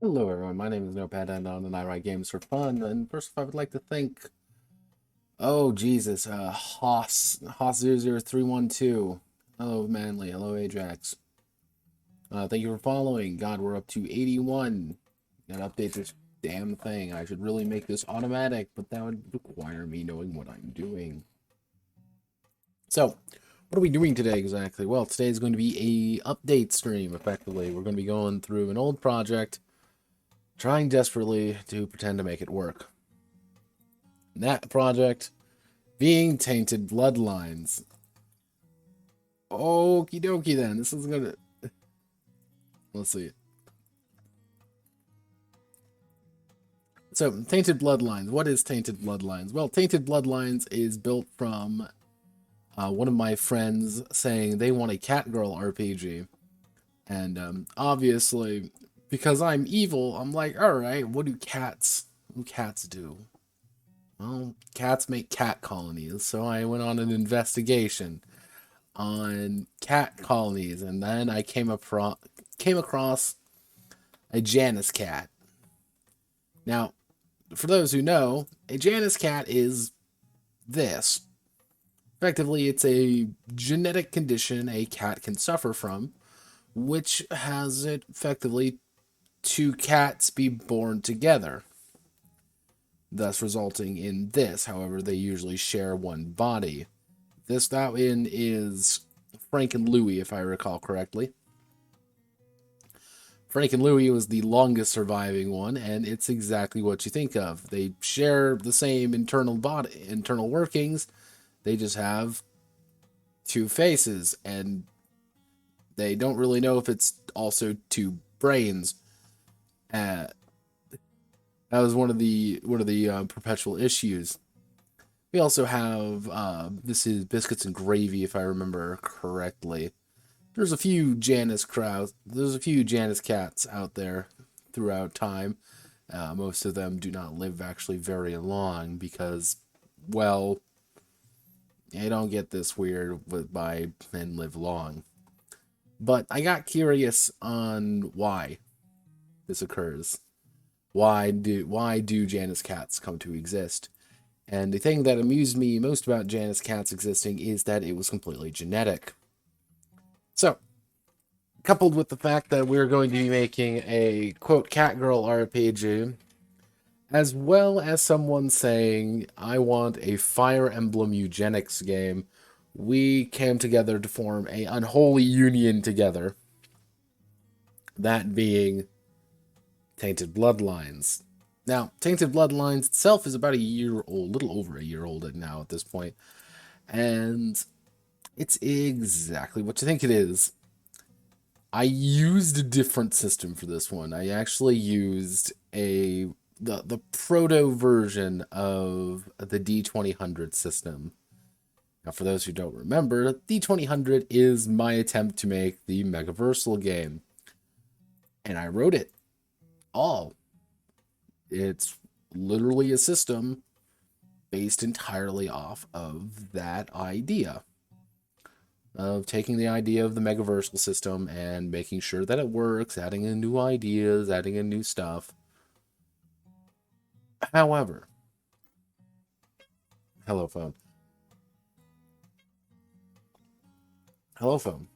Hello everyone, my name is Notepad and I write games for fun. And first off, I would like to thank, oh Jesus, Hoss00312. Hello Manly, hello Ajax. Thank you for following. God, we're up to 81. Gotta update this damn thing. I should really make this automatic, but that would require me knowing what I'm doing. So, what are we doing today exactly? Well, today is going to be a update stream, effectively. We're going to be going through an old project, trying desperately to pretend to make it work. And that project being Tainted Bloodlines. Okie dokie then. This is gonna... Let's see. So, Tainted Bloodlines. What is Tainted Bloodlines? Well, Tainted Bloodlines is built from one of my friends saying they want a Catgirl RPG. And obviously, because I'm evil, I'm like, alright, what do cats do? Well, cats make cat colonies, so I went on an investigation on cat colonies, and then I came across a Janus cat. Now, for those who know, a Janus cat is this. Effectively, it's a genetic condition a cat can suffer from, which has it effectively two cats be born together, thus resulting in this. However, they usually share one body. That one is Frank and Louie, if I recall correctly. Frank and Louie was the longest surviving one, and it's exactly what you think of. They share the same internal workings. They just have two faces, and they don't really know if it's also two brains. That was one of the perpetual issues. We also have this is Biscuits and Gravy, if I remember correctly, there's a few Janus crowds, there's a few Janus cats out there throughout time. Most of them do not live actually very long because, well, they don't get this weird by and live long. But I got curious on why this occurs. Why do Janus cats come to exist? And the thing that amused me most about Janus cats existing is that it was completely genetic. So, coupled with the fact that we're going to be making a, quote, Catgirl RPG, as well as someone saying, I want a Fire Emblem Eugenics game, we came together to form a unholy union together. That being Tainted Bloodlines. Now, Tainted Bloodlines itself is about a year old, little over a year old now at this point, and it's exactly what you think it is. I used a different system for this one. I actually used the proto version of the D2000 system. Now, for those who don't remember, D2000 is my attempt to make the Megaversal game. And I wrote it all. It's literally a system based entirely off of that idea. Of taking the idea of the Megaversal system and making sure that it works, adding in new ideas, adding in new stuff. However, hello phone. Hello phone.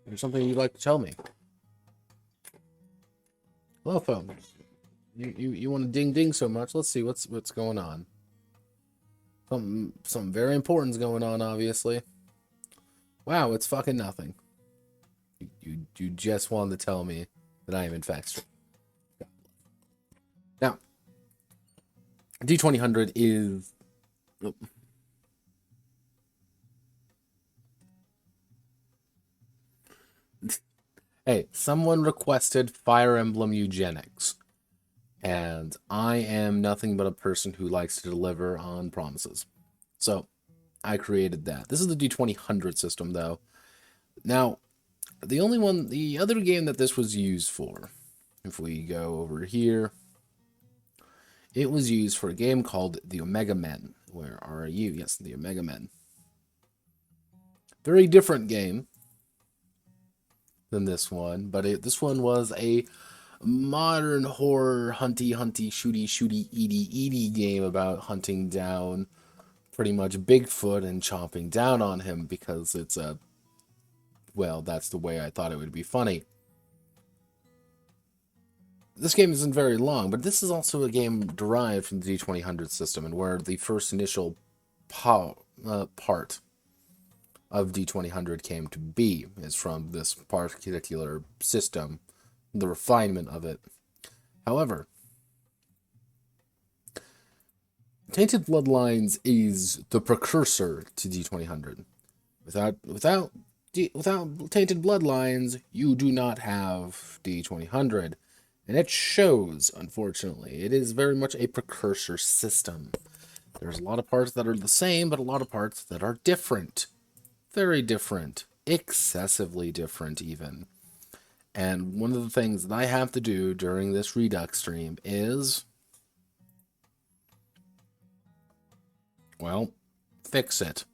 There's something you'd like to tell me. Hello phone. You want to ding ding so much? Let's see what's going on. Something very important's going on, obviously. Wow, it's fucking nothing. You just wanted to tell me that I am in fact. Now, D2000 is... Oh. Hey, someone requested Fire Emblem Eugenics. And I am nothing but a person who likes to deliver on promises. So, I created that. This is the D2000 system, though. Now, the other game that this was used for, if we go over here, it was used for a game called the Omega Men. Where are you? Yes, the Omega Men. Very different game than this one, but this one was a modern horror hunty shooty eaty game about hunting down pretty much Bigfoot and chomping down on him because it's a, well, that's the way I thought it would be funny. This game isn't very long, but this is also a game derived from the D2000 system, and where the first initial part of D2000 came to be is from this particular system, the refinement of it. However, Tainted Bloodlines is the precursor to D2000. Without Tainted Bloodlines, you do not have D2000. And it shows, unfortunately. It is very much a precursor system. There's a lot of parts that are the same, but a lot of parts that are different. Very different. Excessively different, even. And one of the things that I have to do during this Redux stream is, well, fix it.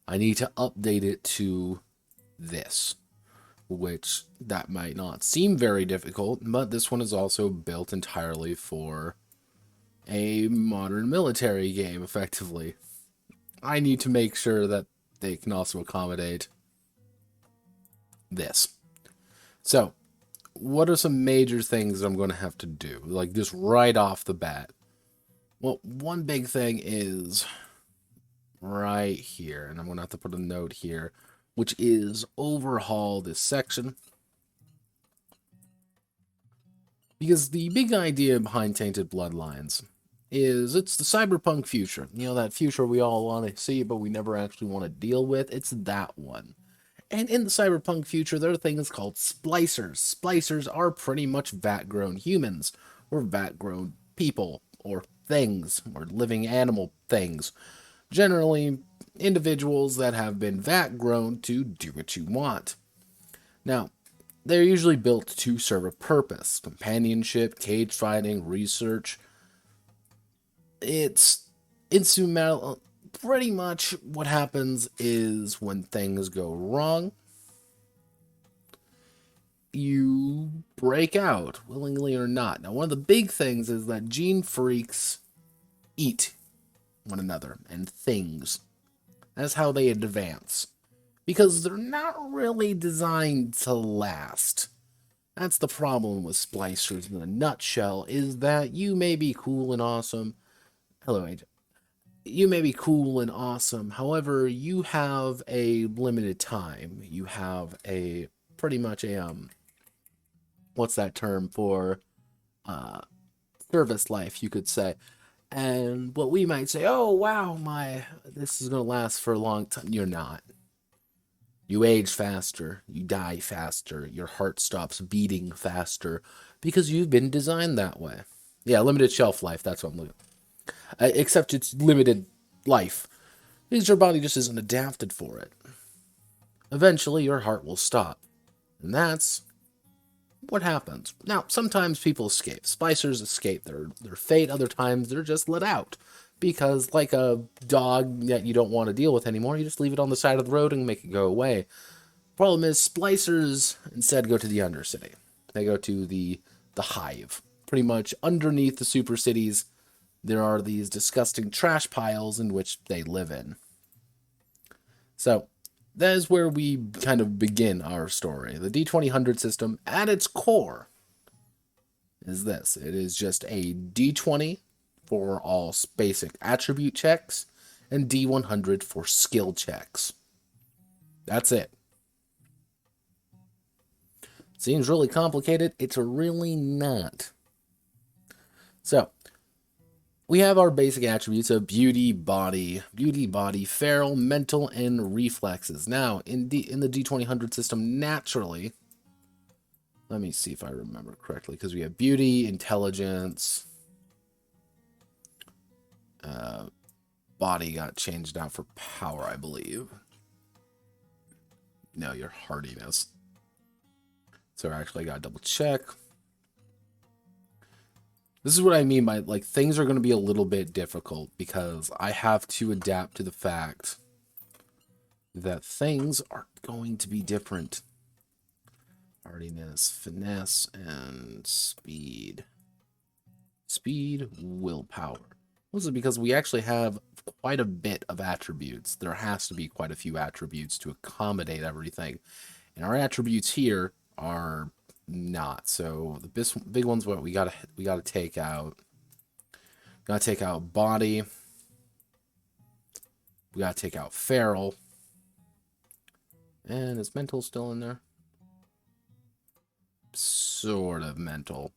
I need to update it to this, which that might not seem very difficult, but this one is also built entirely for a modern military game, effectively. I need to make sure that they can also accommodate this. So, what are some major things I'm going to have to do, like just right off the bat? Well, one big thing is right here, and I'm going to have to put a note here, which is overhaul this section. Because the big idea behind Tainted Bloodlines is it's the cyberpunk future. You know, that future we all want to see, but we never actually want to deal with. It's that one. And in the cyberpunk future, there are things called splicers. Splicers are pretty much vat-grown humans, or vat-grown people, or things, or living animal things. Generally, individuals that have been vat-grown to do what you want. Now, they're usually built to serve a purpose: companionship, cage fighting, research. It's instrumental. Pretty much what happens is when things go wrong, you break out, willingly or not. Now, one of the big things is that gene freaks eat one another and things. That's how they advance. Because they're not really designed to last. That's the problem with splicers in a nutshell, is that you may be cool and awesome. Hello, Agent. You may be cool and awesome, however, you have a limited time. You have a, pretty much a, what's that term for, service life, you could say. And what we might say, oh, wow, this is going to last for a long time. You're not. You age faster, you die faster, your heart stops beating faster, because you've been designed that way. Yeah, limited shelf life, that's what I'm looking at. Except it's limited life, because your body just isn't adapted for it. Eventually, your heart will stop. And that's what happens. Now, sometimes people escape. Splicers escape their fate, other times they're just let out. Because, like a dog that you don't want to deal with anymore, you just leave it on the side of the road and make it go away. Problem is, splicers instead go to the Undercity. They go to the hive. Pretty much underneath the super cities, there are these disgusting trash piles in which they live in. So, that is where we kind of begin our story. The D2000 system, at its core, is this. It is just a D20 for all basic attribute checks, and D100 for skill checks. That's it. Seems really complicated. It's really not. So, we have our basic attributes of beauty, body, feral, mental, and reflexes. Now, in the D2000 system, naturally, let me see if I remember correctly, because we have beauty, intelligence, body got changed out for power, I believe. No, your hardiness. So I actually got to double check. This is what I mean by, like, things are going to be a little bit difficult because I have to adapt to the fact that things are going to be different. Hardiness, finesse, and speed. Speed, willpower. This is because we actually have quite a bit of attributes. There has to be quite a few attributes to accommodate everything. And our attributes here are not. So the big ones, what we gotta take out. Gotta take out body. We gotta take out feral. And is mental still in there? Sort of mental.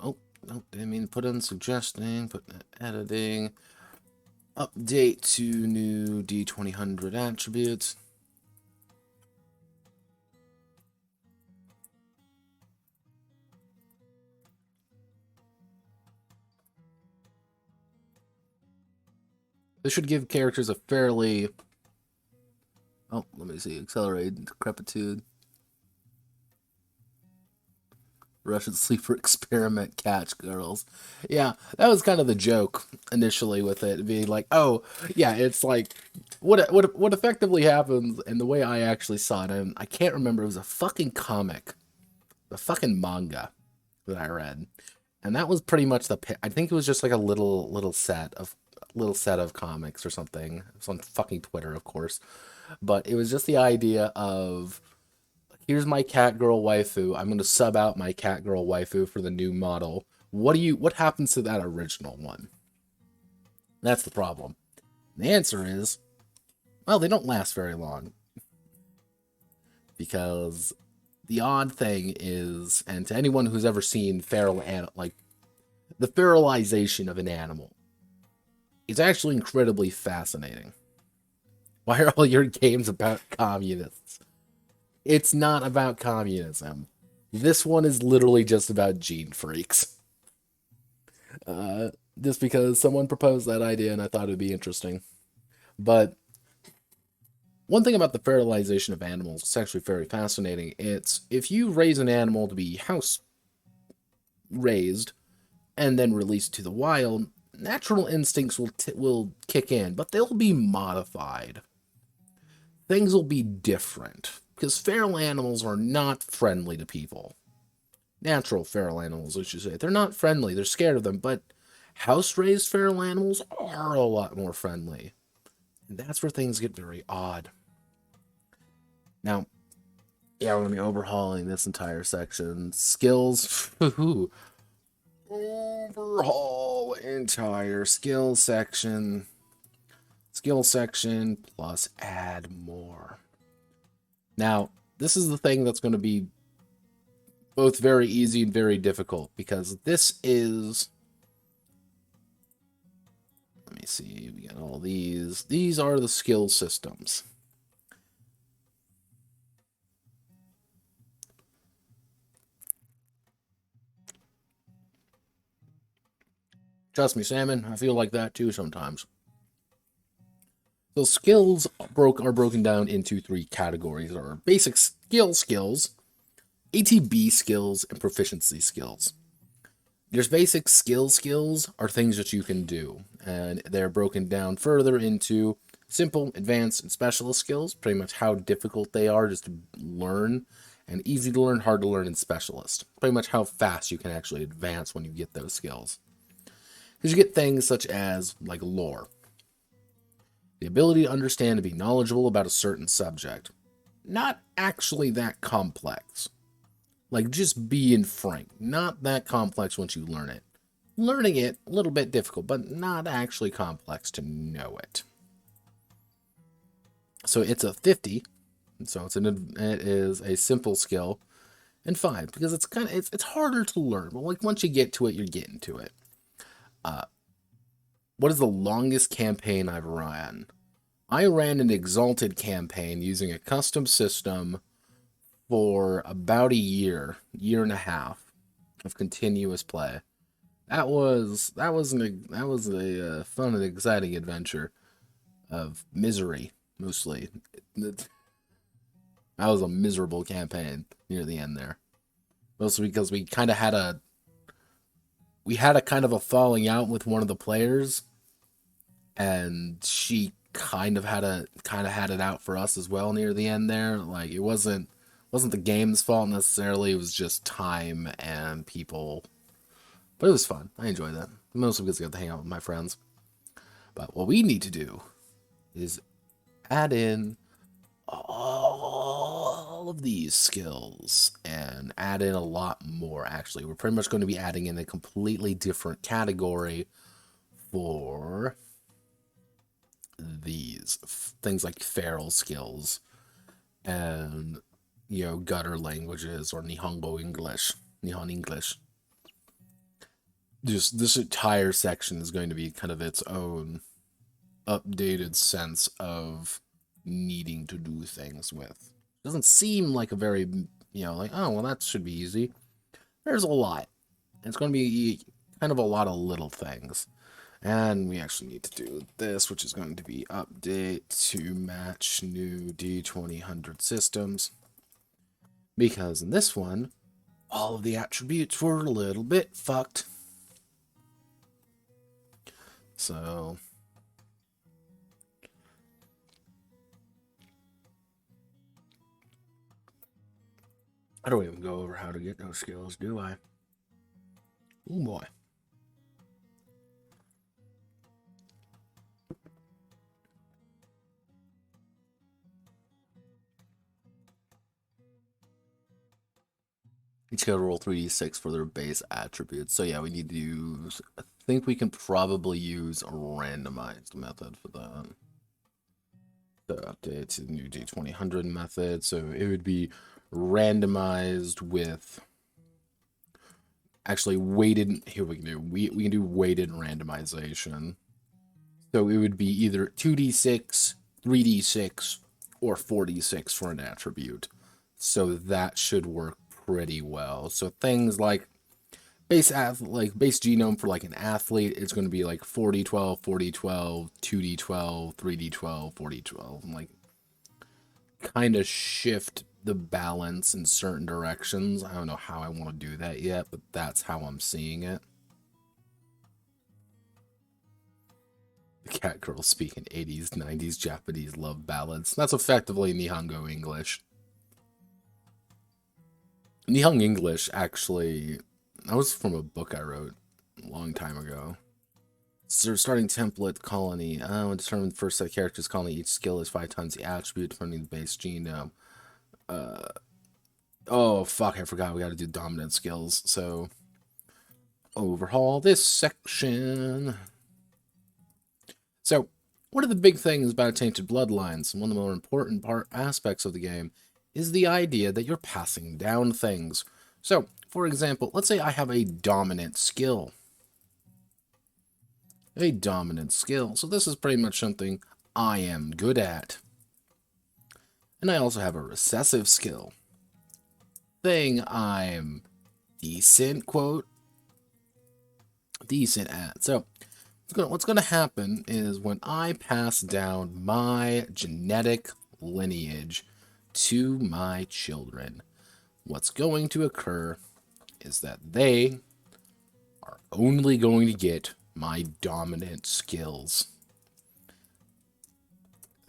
Oh, no, didn't mean to put in suggesting, put in editing. Update to new D2000 attributes. This should give characters a fairly... Oh, let me see. Accelerate, decrepitude. Russian sleeper experiment catch girls. Yeah, that was kind of the joke initially with it being like, oh, yeah, it's like what effectively happens, and the way I actually saw it, and I can't remember, it was a fucking comic, a fucking manga that I read, and that was pretty much I think it was just like a little set of comics or something. It was on fucking Twitter, of course, but it was just the idea of, here's my Catgirl waifu. I'm going to sub out my Catgirl waifu for the new model. What happens to that original one? That's the problem. The answer is, well, they don't last very long. Because the odd thing is, and to anyone who's ever seen like the feralization of an animal, it's actually incredibly fascinating. Why are all your games about communists? It's not about communism. This one is literally just about gene freaks. Just because someone proposed that idea and I thought it would be interesting. But one thing about the fertilization of animals is actually very fascinating. It's if you raise an animal to be house raised and then released to the wild, natural instincts will kick in, but they'll be modified. Things will be different because feral animals are not friendly to people. Natural feral animals, I should say. They're not friendly. They're scared of them, but house-raised feral animals are a lot more friendly. And that's where things get very odd. Now, yeah, we're going to be overhauling this entire section. Skills. Overhaul entire skill section. Skill section plus add more. Now, this is the thing that's going to be both very easy and very difficult, because this is... Let me see, we got all these. These are the skill systems. Trust me, Salmon, I feel like that too sometimes. So skills are broken down into 3 categories. There are basic skills, ATB skills, and proficiency skills. There's basic skills are things that you can do, and they're broken down further into simple, advanced, and specialist skills, pretty much how difficult they are just to learn, and easy to learn, hard to learn, and specialist. Pretty much how fast you can actually advance when you get those skills. Because you get things such as, like, lore. The ability to understand and be knowledgeable about a certain subject. Not actually that complex. Like, just being frank. Not that complex once you learn it. Learning it, a little bit difficult, but not actually complex to know it. So it's a 50. So it is a simple skill. And 5, because it's harder to learn. But like once you get to it, you're getting to it. What is the longest campaign I've ran? I ran an Exalted campaign using a custom system for about a year and a half of continuous play. That was a fun and exciting adventure of misery, mostly. That was a miserable campaign near the end there, mostly because we had a kind of a falling out with one of the players, and she kind of had it out for us as well near the end there. Like, it wasn't the game's fault necessarily, it was just time and people. But it was fun. I enjoyed that. Mostly because I got to hang out with my friends. But what we need to do is add in all of these skills and add in a lot more, actually. We're pretty much going to be adding in a completely different category for these things like feral skills and, gutter languages or Nihon English. Just this entire section is going to be kind of its own updated sense of needing to do things with. Doesn't seem like a very, like, oh, well, that should be easy. There's a lot. It's going to be kind of a lot of little things. And we actually need to do this, which is going to be update to match new D2000 systems. Because in this one, all of the attributes were a little bit fucked. So I don't even go over how to get those skills, do I? Oh boy. Each got to roll 3d6 for their base attributes. So yeah, we need to use... I think we can probably use a randomized method for that. So update to the new D2000 method. So it would be randomized with... Actually, weighted... Here we can do... We can do weighted randomization. So it would be either 2d6, 3d6, or 4d6 for an attribute. So that should work pretty well. So things like base genome for like an athlete, it's going to be like 40-12, 40-12, 2D12, 3D12, 40-12, and like kind of shift the balance in certain directions. I don't know how I want to do that yet, but that's how I'm seeing it. The Catgirl speaking 80s, 90s Japanese love ballads. That's effectively Nihongo English. Nihongo English, actually, that was from a book I wrote a long time ago. So starting template colony. When determine the first set of characters colony, each skill is 5 times the attribute depending on the base genome. Oh, fuck, I forgot we gotta do dominant skills. So, overhaul this section. So, one of the big things about Tainted Bloodlines, one of the more important aspects of the game, is the idea that you're passing down things. So, for example, let's say I have a dominant skill. A dominant skill. So this is pretty much something I am good at. And I also have a recessive skill. Thing I'm decent, quote, decent at. So what's going to happen is when I pass down my genetic lineage to my children, what's going to occur is that they are only going to get my dominant skills.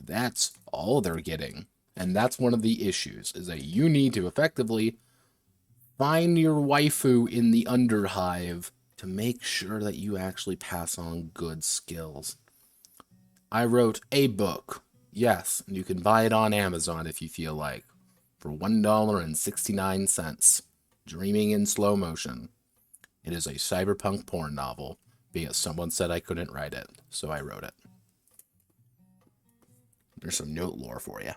That's all they're getting. And that's one of the issues, is that you need to effectively find your waifu in the underhive to make sure that you actually pass on good skills. I wrote a book. Yes, and you can buy it on Amazon if you feel like, for $1.69. Dreaming in Slow Motion. It is a cyberpunk porn novel, because someone said I couldn't write it, so I wrote it. There's some note lore for you.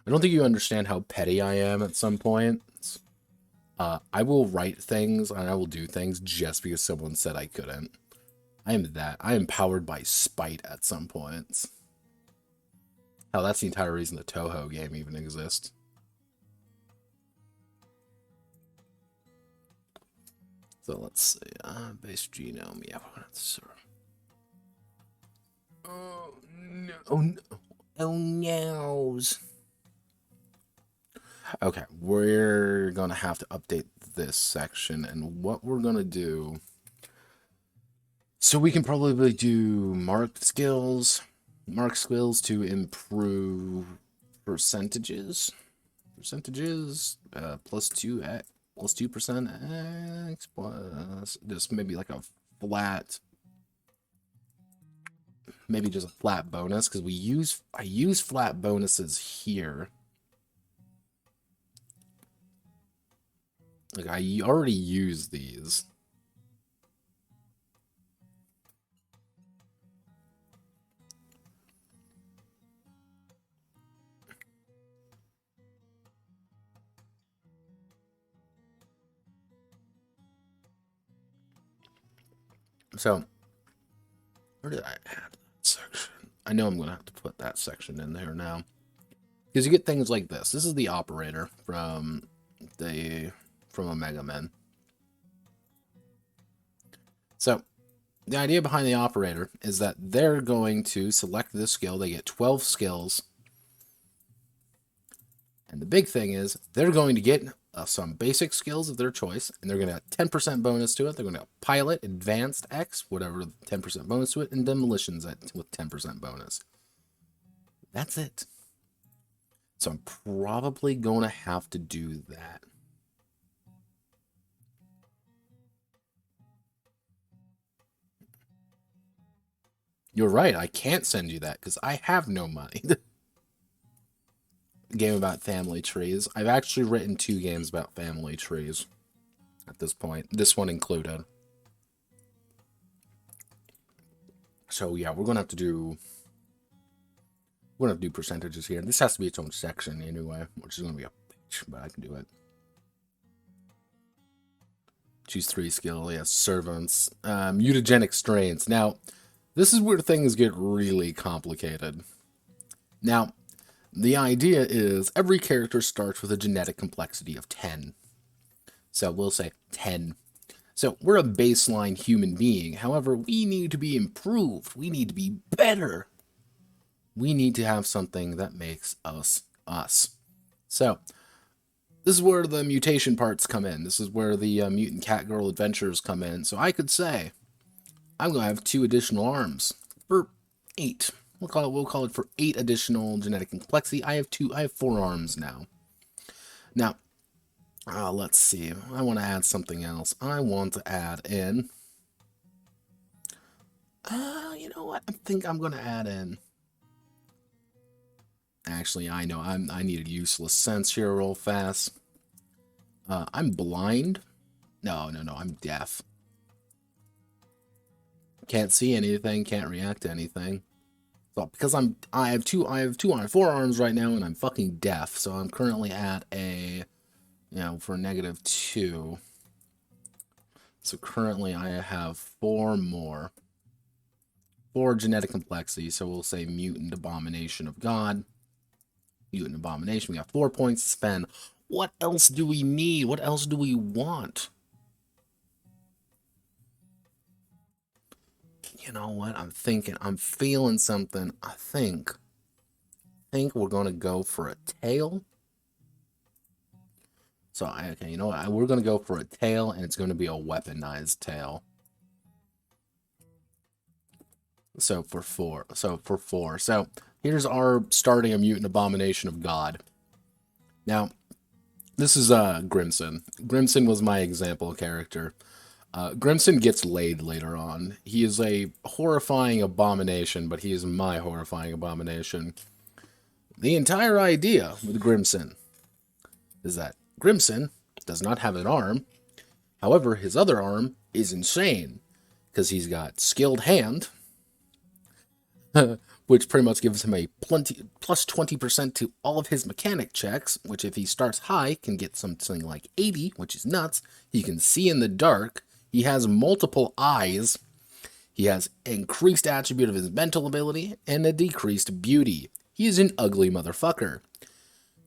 I don't think you understand how petty I am at some points. I will write things and I will do things just because someone said I couldn't. I am that. I am powered by spite at some points. Hell, that's the entire reason the Toho game even exists. So let's see. Base genome. Yeah, oh no. Oh no. Oh no's. Okay, we're gonna have to update this section, and what we're gonna do. So we can probably do marked skills to improve percentages. Plus 2%, X plus just maybe like a flat, maybe just a flat bonus, because I use flat bonuses here. Like, I already use these. So, where did I add that section? I know I'm going to have to put that section in there now. Because you get things like this. This is the operator from Omega Men. So, the idea behind the operator is that they're going to select this skill. They get 12 skills. And the big thing is, they're going to get some basic skills of their choice, and they're going to have 10% bonus to it. They're going to have pilot, advanced X, whatever, 10% bonus to it, and demolitions with 10% bonus. That's it. So I'm probably going to have to do that. You're right, I can't send you that because I have no money. Game about family trees. I've actually written 2 games about family trees at this point. This one included. So yeah, we're gonna have to do percentages here. This has to be its own section anyway, which is gonna be a bitch, but I can do it. Choose 3 skill, yes, servants. Mutagenic strains. Now, this is where things get really complicated. Now, The idea is every character starts with a genetic complexity of 10. So we'll say 10. So we're a baseline human being. However, we need to be improved. We need to be better. We need to have something that makes us us. So this is where the mutation parts come in. This is where the mutant Catgirl adventures come in. So I could say, I'm going to have 2 additional arms for 8. We'll call it for 8 additional genetic complexity. I have 4 arms now. Now, let's see. I want to add something else. I want to add in. You know what? I think I'm going to add in. Actually, I know I need a useless sense here real fast. I'm blind. No, I'm deaf. Can't see anything. Can't react to anything. So because I have 4 arms right now, and I'm fucking deaf. So I'm currently at a, for -2. So currently I have 4 more. 4 genetic complexity. So we'll say mutant abomination of God. Mutant abomination. We got 4 points to spend. What else do we need? What else do we want? You know what? I'm thinking. I'm feeling something. I think we're gonna go for a tail. So okay, you know what? We're gonna go for a tail, and it's gonna be a weaponized tail. So for 4. So here's our starting a mutant abomination of God. Now, this is Grimson. Grimson was my example character. Grimson gets laid later on. He is a horrifying abomination, but he is my horrifying abomination. The entire idea with Grimson is that Grimson does not have an arm. However, his other arm is insane, because he's got skilled hand, which pretty much gives him a plus 20% to all of his mechanic checks, which if he starts high can get something like 80, which is nuts. He can see in the dark. He has multiple eyes. He has increased attribute of his mental ability and a decreased beauty. He is an ugly motherfucker.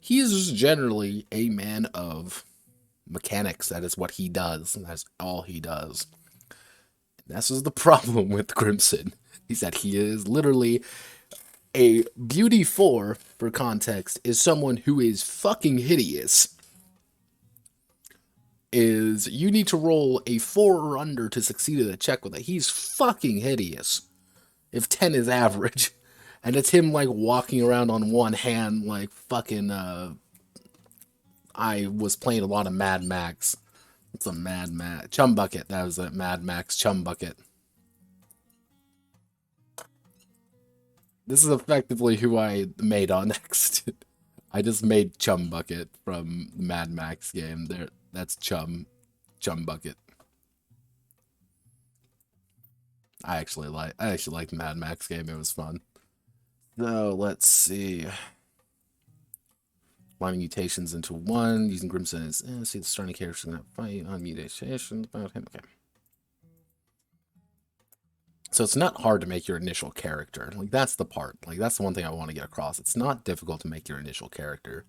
He is just generally a man of mechanics. That is what he does. That's all he does. And this is the problem with Grimson. Is that he is literally a beauty 4, for context, is someone who is fucking hideous. You need to roll a 4 or under to succeed at a check with it. He's fucking hideous. If 10 is average. And it's him, like, walking around on one hand, like, fucking, I was playing a lot of Mad Max. What's a Mad Max? Chum Bucket. That was a Mad Max Chum Bucket. This is effectively who I made on next. I just made Chum Bucket from the Mad Max game. There, that's Chum Bucket. I actually like the Mad Max game. It was fun. So let's see. Combining mutations into 1 using Grimson as see the starting character gonna fight on mutations about him. Okay. So it's not hard to make your initial character. Like, that's the part. Like, that's the one thing I want to get across. It's not difficult to make your initial character.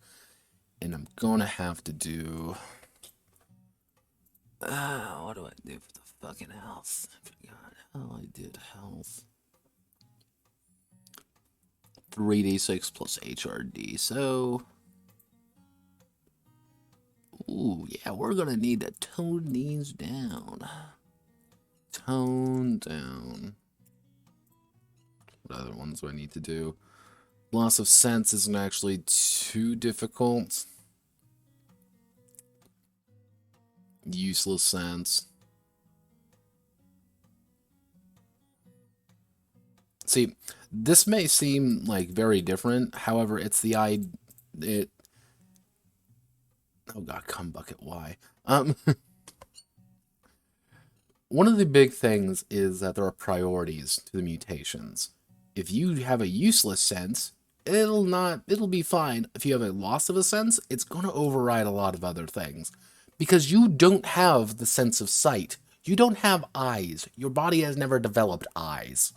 And I'm gonna have to do... what do I do for the fucking health? I forgot how I did health. 3d6 plus HRD. So... ooh, yeah, we're gonna need to tone these down. Tone down. What other ones do I need to do? Loss of sense isn't actually too difficult. Useless sense. See, this may seem like very different. However, it's the oh god, cum bucket, why? One of the big things is that there are priorities to the mutations. If you have a useless sense, it'll be fine. If you have a loss of a sense, it's going to override a lot of other things. Because you don't have the sense of sight. You don't have eyes. Your body has never developed eyes.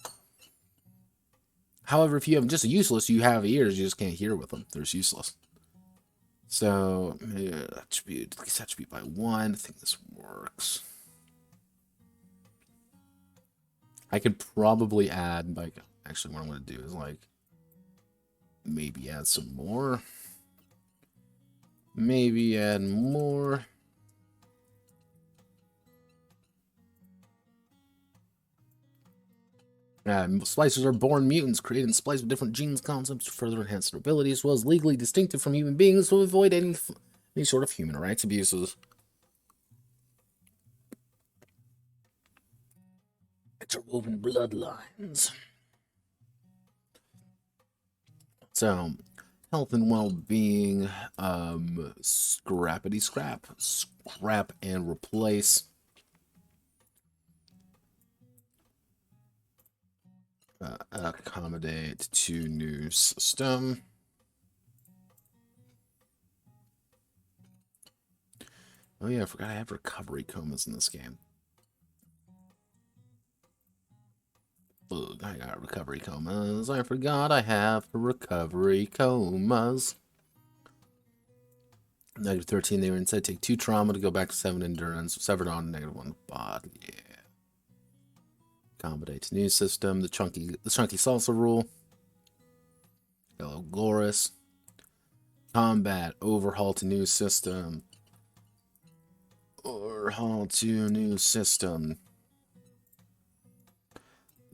However, if you have just a useless, you have ears, you just can't hear with them. They're just useless. So, attribute, increase attribute by 1. I think this works. I could probably add, like, actually what I'm going to do is, like, maybe add some more. Maybe add more. Splicers are born mutants, created and spliced with different genes concepts to further enhance their abilities, as well as legally distinctive from human beings to avoid any sort of human rights abuses. Interwoven bloodlines. So, health and well-being, scrappity scrap, scrap and replace. Accommodate to new system. Oh yeah, I forgot I have recovery comas in this game. Ugh, I got recovery comas. I forgot I have recovery comas. Negative 13, they were instead take 2 trauma to go back to 7 endurance. Severed on -1 body. Yeah. Accommodate to new system. The chunky salsa rule. Hello, Glorious. Combat. Overhaul to new system. Overhaul to new system.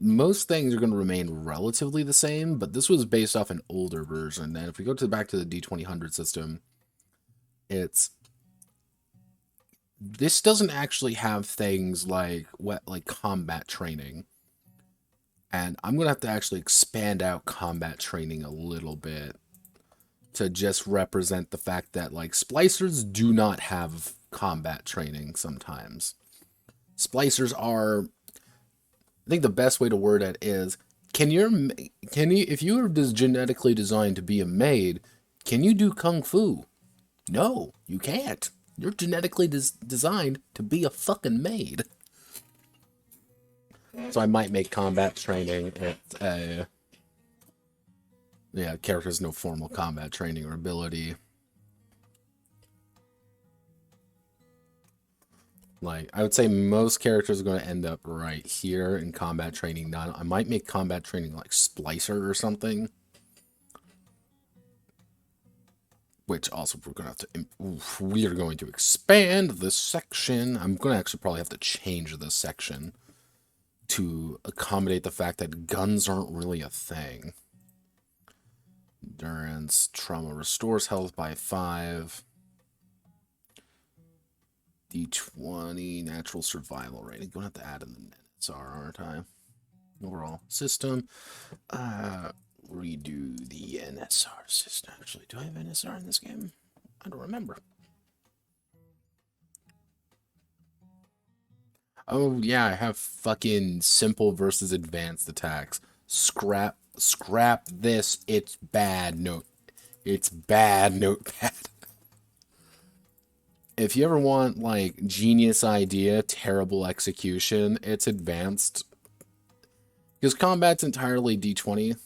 Most things are going to remain relatively the same, but this was based off an older version. And if we go back to the D2000 system, this doesn't actually have things like combat training. And I'm going to have to actually expand out combat training a little bit to just represent the fact that, like, splicers do not have combat training sometimes. Splicers are, I think the best way to word it is, if you are genetically designed to be a maid, can you do kung fu? No, you can't. You're genetically designed to be a fucking maid. So I might make combat training characters no formal combat training or ability. Like, I would say most characters are going to end up right here in combat training. I might make combat training like Splicer or something. Which also we are going to expand this section. I'm going to actually probably have to change this section to accommodate the fact that guns aren't really a thing. Endurance, trauma restores health by 5. D20, natural survival rating. Gonna have to add in the NSR, aren't I? Overall system. Redo the NSR system. Actually, do I have NSR in this game? I don't remember. Oh, yeah, I have fucking simple versus advanced attacks. Scrap this. It's bad. It's bad, Notepad. If you ever want, like, genius idea, terrible execution, it's advanced. Because combat's entirely D20.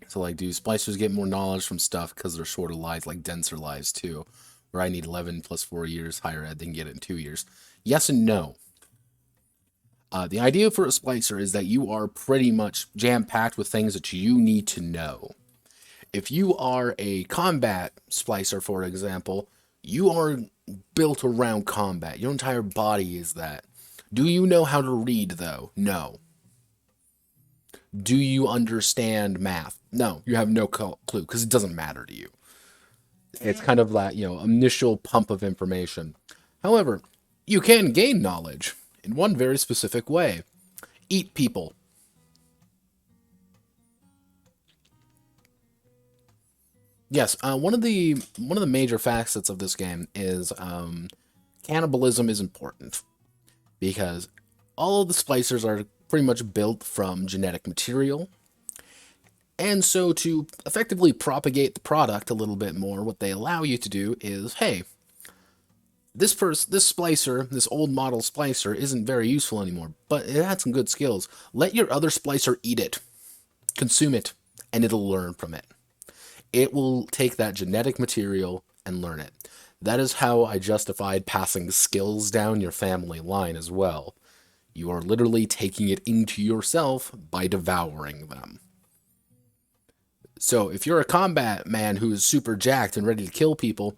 So, like, do splicers get more knowledge from stuff because they're shorter lives, like denser lives, too? Where I need 11 plus 4 years higher ed, they can get it in 2 years. Yes and no. The idea for a splicer is that you are pretty much jam-packed with things that you need to know. If you are a combat splicer, for example, you are built around combat. Your entire body is that. Do you know how to read, though? No. Do you understand math? No, you have no clue, because it doesn't matter to you. It's kind of that, initial pump of information. However, you can gain knowledge in one very specific way. Eat people. Yes, one of the major facets of this game is cannibalism is important, because all of the splicers are pretty much built from genetic material. And so to effectively propagate the product a little bit more, what they allow you to do is, hey, this splicer, this old model splicer, isn't very useful anymore, but it had some good skills. Let your other splicer eat it, consume it, and it'll learn from it. It will take that genetic material and learn it. That is how I justified passing skills down your family line as well. You are literally taking it into yourself by devouring them. So if you're a combat man who is super jacked and ready to kill people,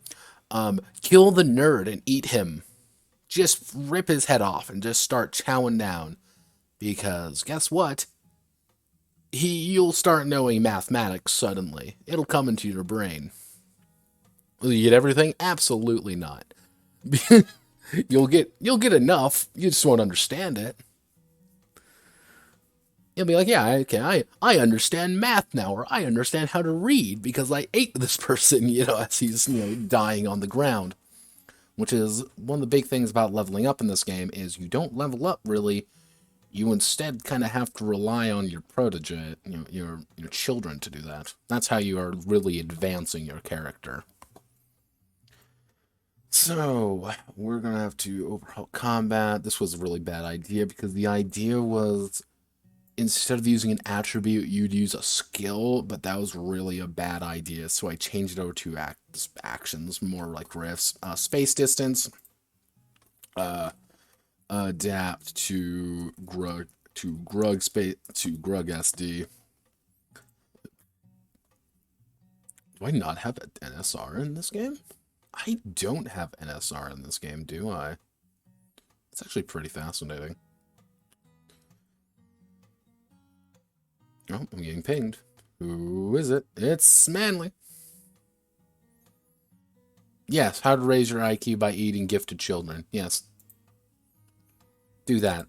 kill the nerd and eat him. Just rip his head off and just start chowing down. Because guess what? You'll start knowing mathematics suddenly. It'll come into your brain. Will you get everything? Absolutely not. You'll get enough. You just won't understand it. You'll be like, yeah, okay, I understand math now, or I understand how to read because I ate this person, as he's, dying on the ground. Which is one of the big things about leveling up in this game is you don't level up really. You instead kind of have to rely on your protege, your children to do that. That's how you are really advancing your character. So, we're going to have to overhaul combat. This was a really bad idea because the idea was instead of using an attribute, you'd use a skill, but that was really a bad idea. So I changed it over to actions, more like riffs. Space distance, adapt to grug SD. Do I not have an NSR in this game? I don't have NSR in this game, do I? It's actually pretty fascinating. Oh, I'm getting pinged. Who is it? It's Manly. Yes, how to raise your IQ by eating gifted children. Yes. Do that.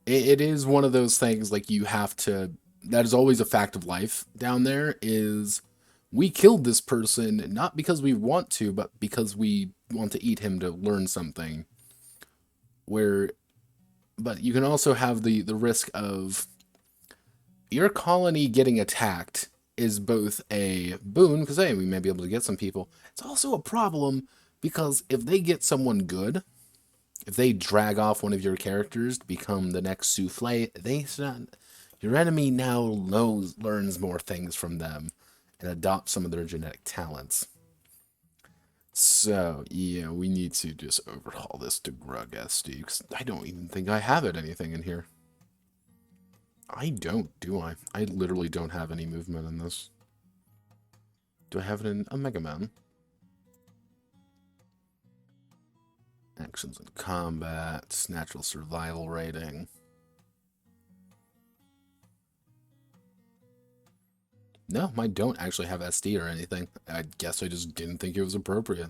It is one of those things, like, you have to... That is always a fact of life down there, is... We killed this person, not because we want to, but because we want to eat him to learn something. But you can also have the risk of your colony getting attacked is both a boon, because, hey, we may be able to get some people. It's also a problem, because if they get someone good, if they drag off one of your characters to become the next souffle, your enemy now learns more things from them and adopt some of their genetic talents. So, yeah, we need to just overhaul this to Grug SD, because I don't even think I have anything in here. I don't, do I? I literally don't have any movement in this. Do I have it in a Mega Man? Actions and combat, natural survival rating. No, I don't actually have SD or anything. I guess I just didn't think it was appropriate.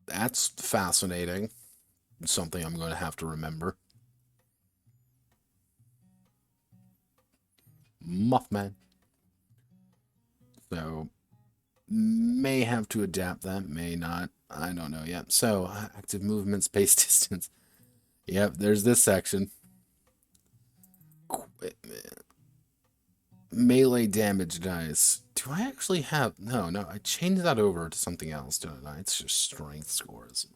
That's fascinating. Something I'm going to have to remember. Mothman. So, may have to adapt that, may not. I don't know yet. So, active movement, space distance. Yep, there's this section. Melee damage dice. Do I actually have... No, I changed that over to something else, didn't I? It's just strength scores.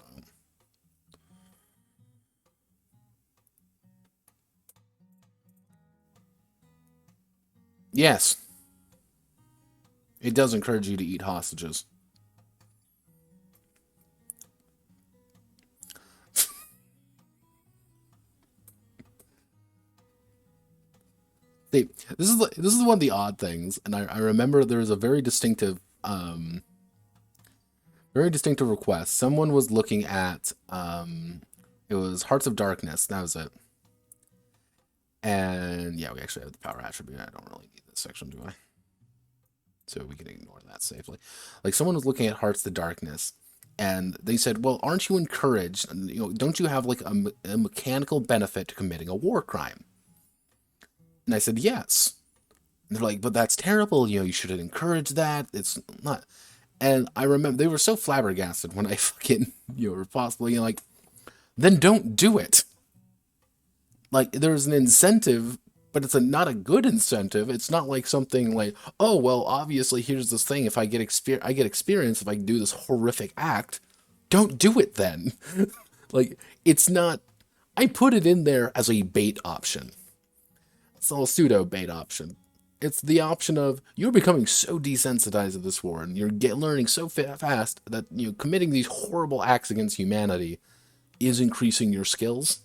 Yes. It does encourage you to eat hostages. See, this is one of the odd things, and I remember there was a very distinctive request. Someone was looking at it was Hearts of Darkness. That was it. And yeah, we actually have the power attribute. I don't really need this section, do I? So we can ignore that safely. Like, someone was looking at Hearts of Darkness, and they said, well, aren't you encouraged? Don't you have like a mechanical benefit to committing a war crime? And I said, yes. And they're like, but that's terrible. You shouldn't encourage that. It's not. And I remember they were so flabbergasted when I fucking, were possibly like, then don't do it. like there's an incentive, but it's not a good incentive. It's not like something like, oh well, obviously here's this thing. If I get experience if I do this horrific act. Don't do it then. Like it's not. I put it in there as a bait option. It's a little pseudo bait option. It's the option of you're becoming so desensitized to this war, and you're learning so fast that committing these horrible acts against humanity is increasing your skills.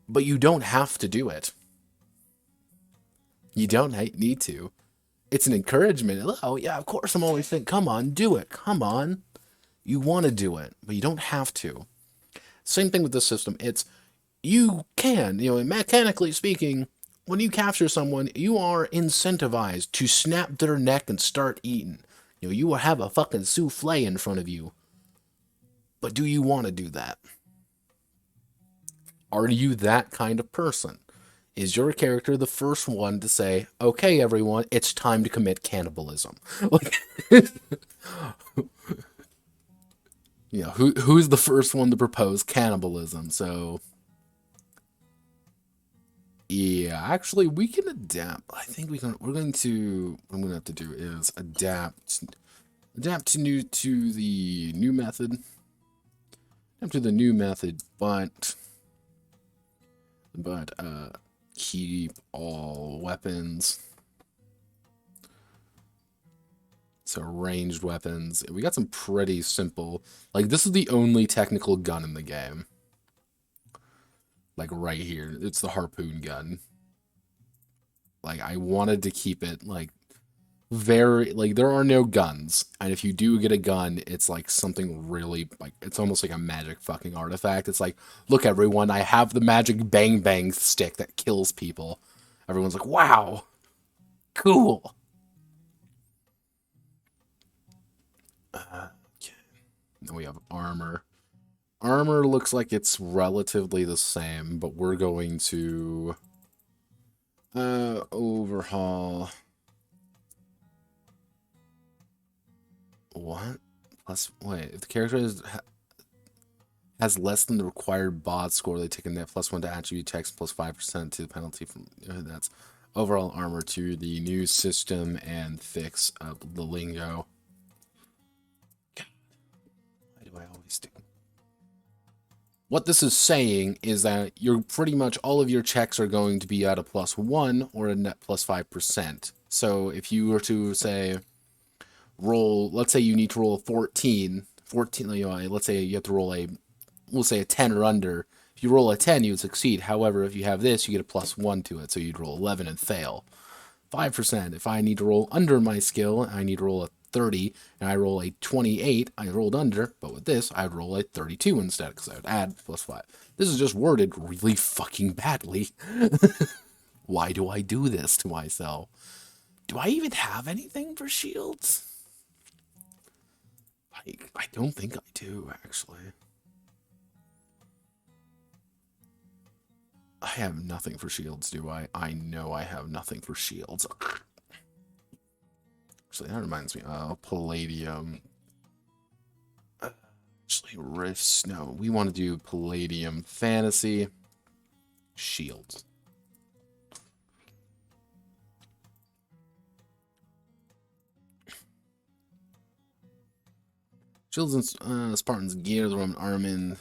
But you don't have to do it. You don't need to. It's an encouragement. Oh, yeah, of course I'm always saying, come on, do it. Come on. You want to do it, but you don't have to. Same thing with this system. You can, mechanically speaking, when you capture someone, you are incentivized to snap their neck and start eating. You will have a fucking souffle in front of you. But do you want to do that? Are you that kind of person? Is your character the first one to say, okay, everyone, it's time to commit cannibalism? Like, who's the first one to propose cannibalism? So, yeah, actually, we can adapt. I think what I'm going to have to do is adapt to the new method. Adapt to the new method, but keep all weapons. So ranged weapons. We got some pretty simple. Like, this is the only technical gun in the game. Like, right here. It's the harpoon gun. Like, I wanted to keep it, like, very... Like, there are no guns. And if you do get a gun, it's, like, something really... Like, it's almost like a magic fucking artifact. It's like, look, everyone, I have the magic bang-bang stick that kills people. Everyone's like, wow! Cool! Okay. Then we have armor. Armor looks like it's relatively the same, but we're going to overhaul. What? Plus, wait, if the character has less than the required bod score, they take a net +1 to attribute text, +5% to the penalty from that's overall armor to the new system and fix the lingo. Why do I always do? What this is saying is that you're pretty much all of your checks are going to be at a +1 or a net +5%. So if you were to say roll, let's say you need to roll a 14, let's say you have to roll we'll say a 10 or under. If you roll a 10, you would succeed. However, if you have this, you get a +1 to it, so you'd roll 11 and fail. 5%, if I need to roll under my skill, I need to roll a 30, and I roll a 28, I rolled under, but with this, I'd roll a 32 instead, because I would add +5. This is just worded really fucking badly. Why do I do this to myself? Do I even have anything for shields? I don't think I do, actually. I have nothing for shields, do I? I know I have nothing for shields. Actually, that reminds me. Palladium. Actually, rifts. No, we want to do Palladium Fantasy. Shields. Shields and Spartans gear, the Roman armin.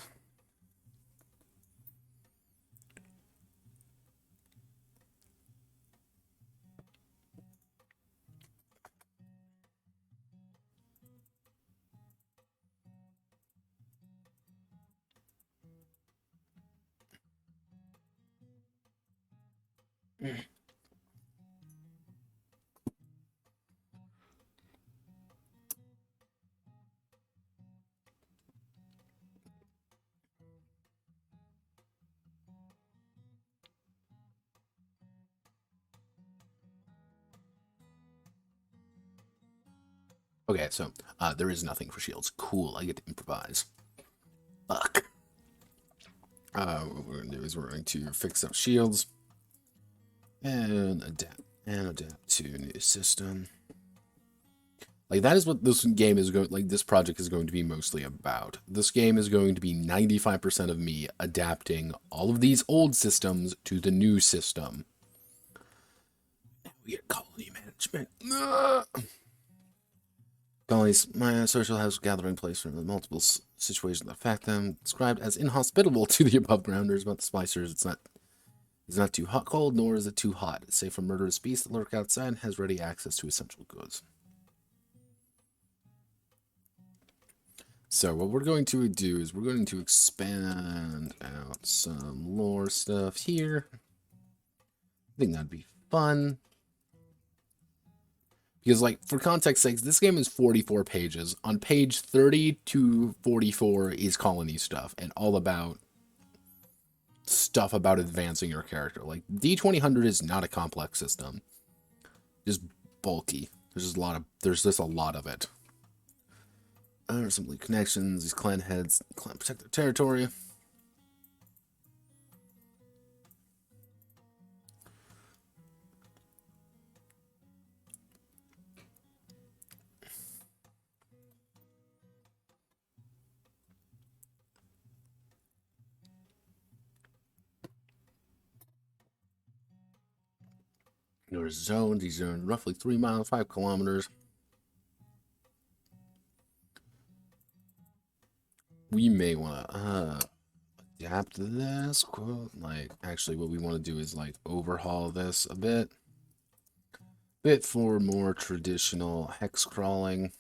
Okay, so there is nothing for shields. Cool, I get to improvise. Fuck. What we're going to do is we're going to fix up shields and adapt to new system. Like, that is what this game is going, like, this project is going to be mostly about. This game is going to be 95% of me adapting all of these old systems to the new system. Now we get colony management. Colonies, my social house gathering place for multiple situations that affect them, described as inhospitable to the above grounders, but the splicers, it's not too hot cold, nor is it too hot. It's safe from murderous beasts that lurk outside and has ready access to essential goods. So what we're going to do is we're going to expand out some lore stuff here. I think that'd be fun. Because, like, for context sakes, this game is 44 pages. On page 30 to 44 is colony stuff, and all about stuff about advancing your character. Like, D2000 is not a complex system. Just bulky. There's just a lot of it. Simply connections, these clan heads, protect their territory. There's zones, these zones roughly 3 miles, 5 kilometers. We may want to adapt this quote. Like, actually, what we want to do is, like, overhaul this a bit for more traditional hex crawling.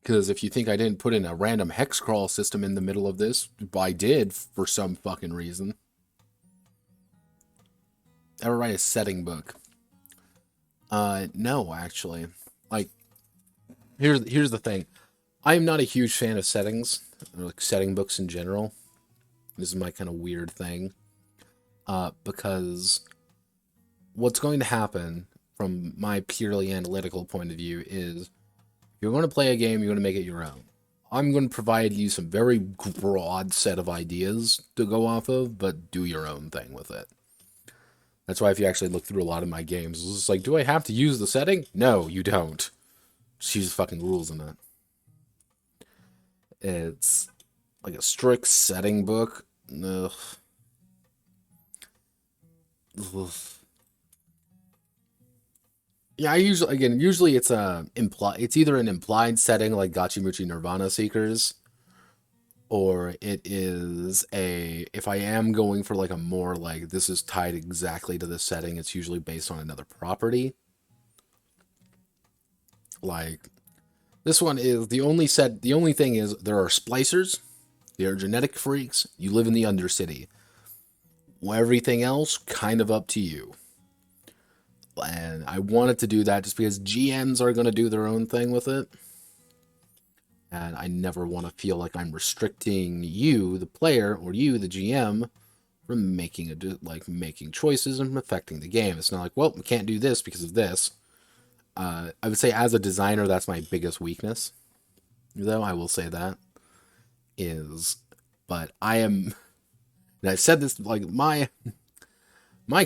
Because if you think I didn't put in a random hex crawl system in the middle of this, I did for some fucking reason. Ever write a setting book? No, actually. Like, here's the thing. I'm not a huge fan of settings, or like setting books in general. This is my kind of weird thing. Because what's going to happen from my purely analytical point of view is, if you're going to play a game, you're going to make it your own. I'm going to provide you some very broad set of ideas to go off of, but do your own thing with it. That's why if you actually look through a lot of my games, it's just like, do I have to use the setting? No, you don't. Just use the fucking rules in it. It's like a strict setting book. Ugh. Ugh. Yeah, usually it's it's either an implied setting like Gachimuchi Nirvana Seekers, or it is if I am going for like a more like this is tied exactly to the setting, it's usually based on another property. Like, this one is the only thing is there are splicers, they are genetic freaks, you live in the Undercity. Everything else, kind of up to you. And I wanted to do that just because GMs are going to do their own thing with it. And I never want to feel like I'm restricting you, the player, or you, the GM, from making choices and affecting the game. It's not like, well, we can't do this because of this. I would say as a designer, that's my biggest weakness. Though I will say that is, but I am, and I've said this, like, my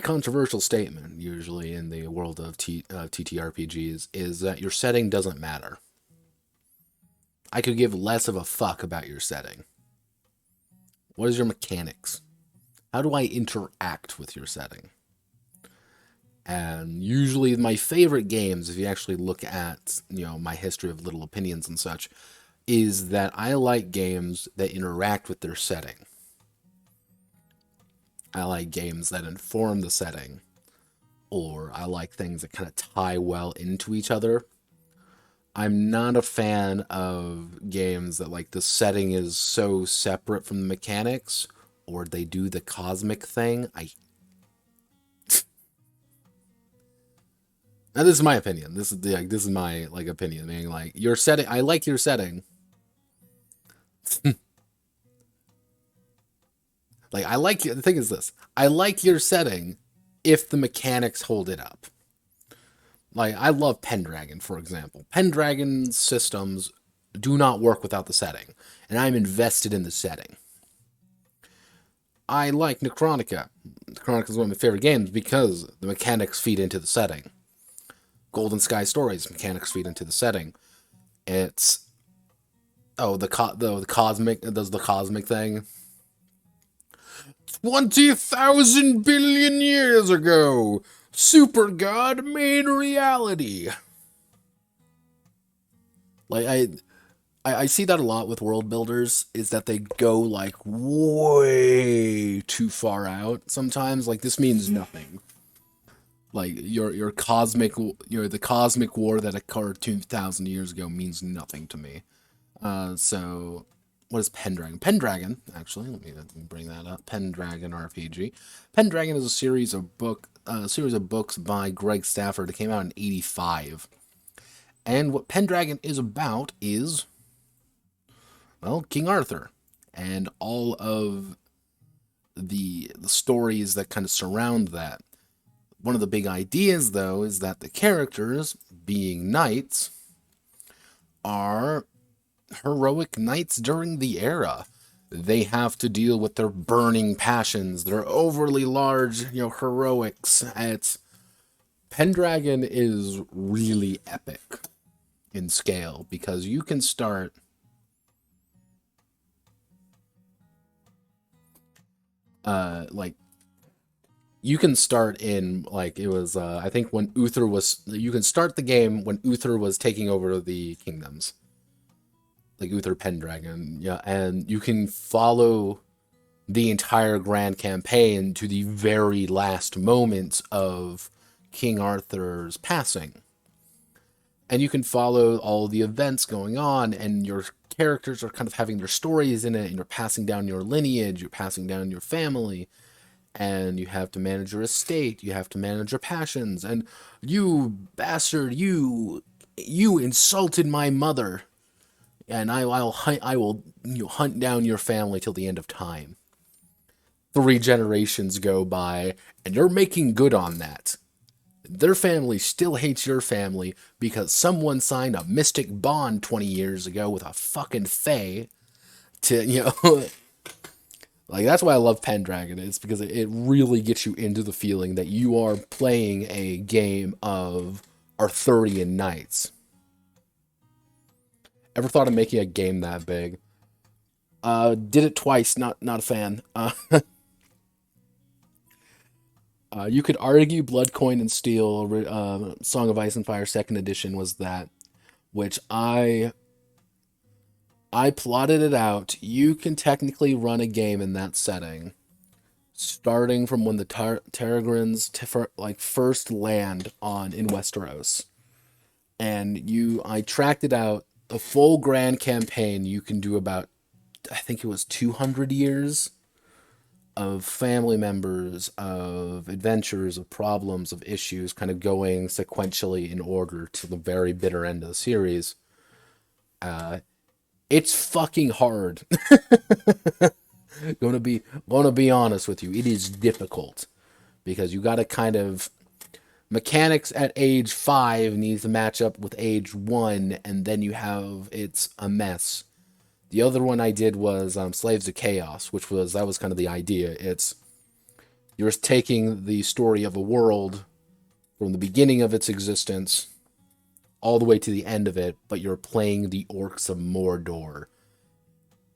controversial statement usually in the world of TTRPGs is that your setting doesn't matter. I could give less of a fuck about your setting. What is your mechanics? How do I interact with your setting? And usually my favorite games, if you actually look at, my history of little opinions and such, is that I like games that interact with their setting. I like games that inform the setting, or I like things that kind of tie well into each other. I'm not a fan of games that, like, the setting is so separate from the mechanics, or they do the cosmic thing. Now, this is my opinion. This is my, like, opinion. Meaning, like, your setting, I like your setting. Like, the thing is this. I like your setting if the mechanics hold it up. Like, I love Pendragon, for example. Pendragon systems do not work without the setting, and I'm invested in the setting. I like Necronica. Necronica is one of my favorite games because the mechanics feed into the setting. Golden Sky Stories, mechanics feed into the setting. It's the cosmic does the cosmic thing. 20,000 billion years ago, Super God made reality. Like I see that a lot with world builders, is that they go like way too far out sometimes. Like, this means nothing. Like, your cosmic, the cosmic war that occurred 2,000 years ago means nothing to me. So what is Pendragon? Pendragon, actually, let me bring that up. Pendragon RPG. Pendragon is a series of books by Greg Stafford that came out in '85. And what Pendragon is about is, well, King Arthur and all of the stories that kind of surround that. One of the big ideas, though, is that the characters, being knights, are heroic knights during the era. They have to deal with their burning passions, their overly large, heroics. Pendragon is really epic in scale, because you can start you can start in, like, it was I think when Uther was, you can start the game when Uther was taking over the kingdoms, like Uther Pendragon, yeah, and you can follow the entire grand campaign to the very last moments of King Arthur's passing. And you can follow all the events going on, and your characters are kind of having their stories in it, and you're passing down your lineage, you're passing down your family, and you have to manage your estate, you have to manage your passions, and you bastard, you insulted my mother, and I will hunt down your family till the end of time. 3 generations go by, and you're making good on that. Their family still hates your family because someone signed a mystic bond 20 years ago with a fucking fae to, like, that's why I love Pendragon. It's because it really gets you into the feeling that you are playing a game of Arthurian knights. Ever thought of making a game that big? Did it twice, not a fan. You could argue Blood, Coin, and Steel, Song of Ice and Fire 2nd Edition was that, which I plotted it out. You can technically run a game in that setting, starting from when the Tarragrins first land in Westeros, and I tracked it out. The full grand campaign you can do about, I think it was 200 years of family members, of adventures, of problems, of issues, kind of going sequentially in order to the very bitter end of the series. It's fucking hard. gonna be honest with you. It is difficult because you got to kind of, mechanics at age 5 needs to match up with age 1, and then it's a mess. The other one I did was Slaves of Chaos, that was kind of the idea. You're taking the story of a world from the beginning of its existence all the way to the end of it, but you're playing the orcs of Mordor.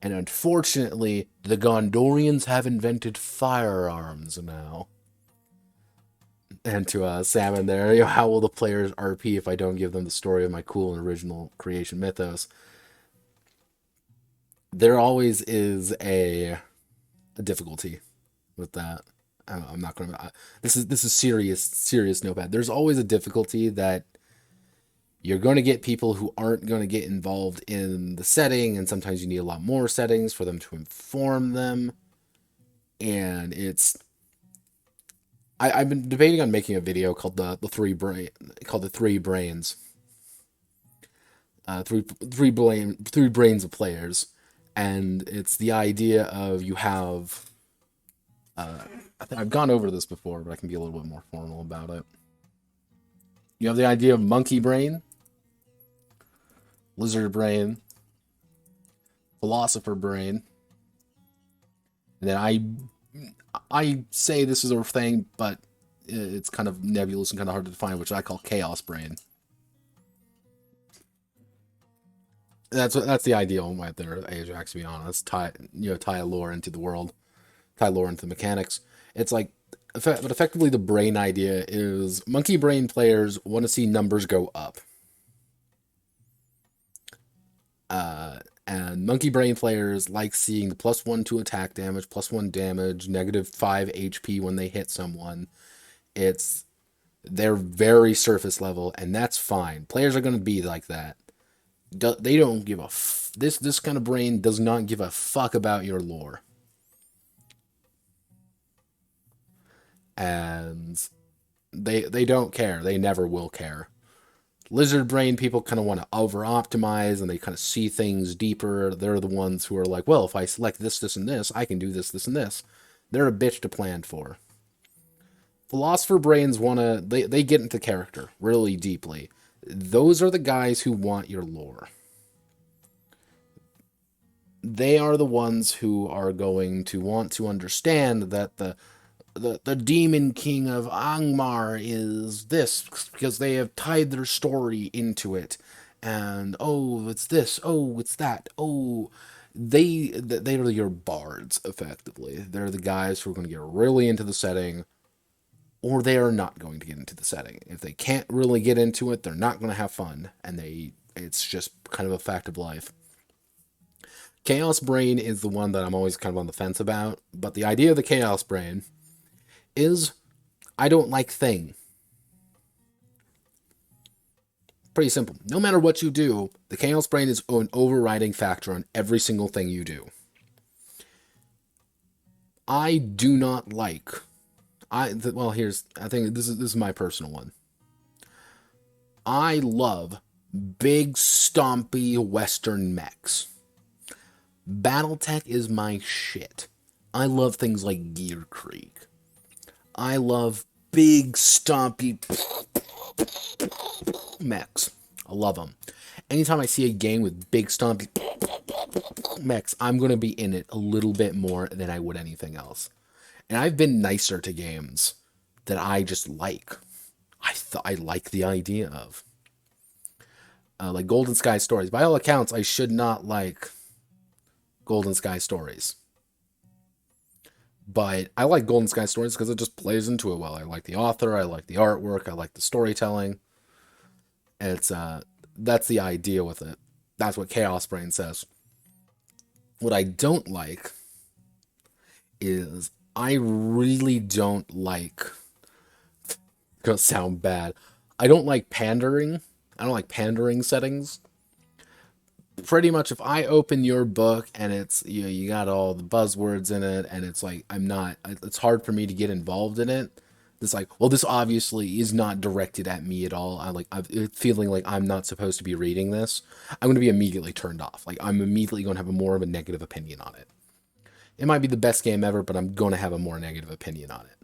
And unfortunately, the Gondorians have invented firearms now. And to Salmon there, how will the players RP if I don't give them the story of my cool and original creation mythos? There always is a difficulty with that. I'm not going to. This is serious notepad. There's always a difficulty that you're going to get people who aren't going to get involved in the setting, and sometimes you need a lot more settings for them to inform them. And I've been debating on making a video called the three brains. Three brains of players. And it's the idea of you have, I've gone over this before, but I can be a little bit more formal about it. You have the idea of monkey brain, lizard brain, philosopher brain, and then I say this is a thing, but it's kind of nebulous and kind of hard to define, which I call chaos brain. That's the ideal right there, Ajax, to be honest. Tie a lore into the world, tie lore into the mechanics. It's like, but effectively the brain idea is monkey brain players want to see numbers go up. And monkey brain players like seeing the +1 to attack damage, +1 damage, -5 HP when they hit someone. It's They're very surface level, and that's fine. Players are going to be like that. They don't give a this kind of brain does not give a fuck about your lore. And they don't care. They never will care. Lizard brain people kind of want to over optimize, and they kind of see things deeper. They're the ones who are like, well, if I select this, this, and this, I can do this, this, and this. They're a bitch to plan for. Philosopher brains want to, they get into character really deeply. Those are the guys who want your lore. They are the ones who are going to want to understand that the demon king of Angmar is this because they have tied their story into it. And oh, it's this, oh, it's that, oh, they are your bards effectively. They're the guys who are going to get really into the setting, or they are not going to get into the setting. If they can't really get into it, they're not going to have fun, and it's just kind of a fact of life. Chaos Brain is the one that I'm always kind of on the fence about, but the idea of the Chaos Brain is I don't like thing. Pretty simple. No matter what you do, the Chaos Brain is an overriding factor on every single thing you do. I do not like. I think this is my personal one. I love big stompy Western mechs. Battletech is my shit. I love things like Gear Creek. I love big stompy mechs. I love them. Anytime I see a game with big stompy mechs, I'm going to be in it a little bit more than I would anything else. And I've been nicer to games that I just like. I like the idea of. Like Golden Sky Stories. By all accounts, I should not like Golden Sky Stories. But I like Golden Sky Stories because it just plays into it well. I like the author, I like the artwork, I like the storytelling. It's that's the idea with it. That's what Chaos Brain says. What I don't like is I really don't like, it's gonna sound bad. I don't like pandering. I don't like pandering settings. Pretty much if I open your book and it's you got all the buzzwords in it and it's like it's hard for me to get involved in it. It's like, well, this obviously is not directed at me at all. I'm feeling like I'm not supposed to be reading this. I'm going to be immediately turned off. Like I'm immediately going to have a more of a negative opinion on it. It might be the best game ever, but I'm going to have a more negative opinion on it.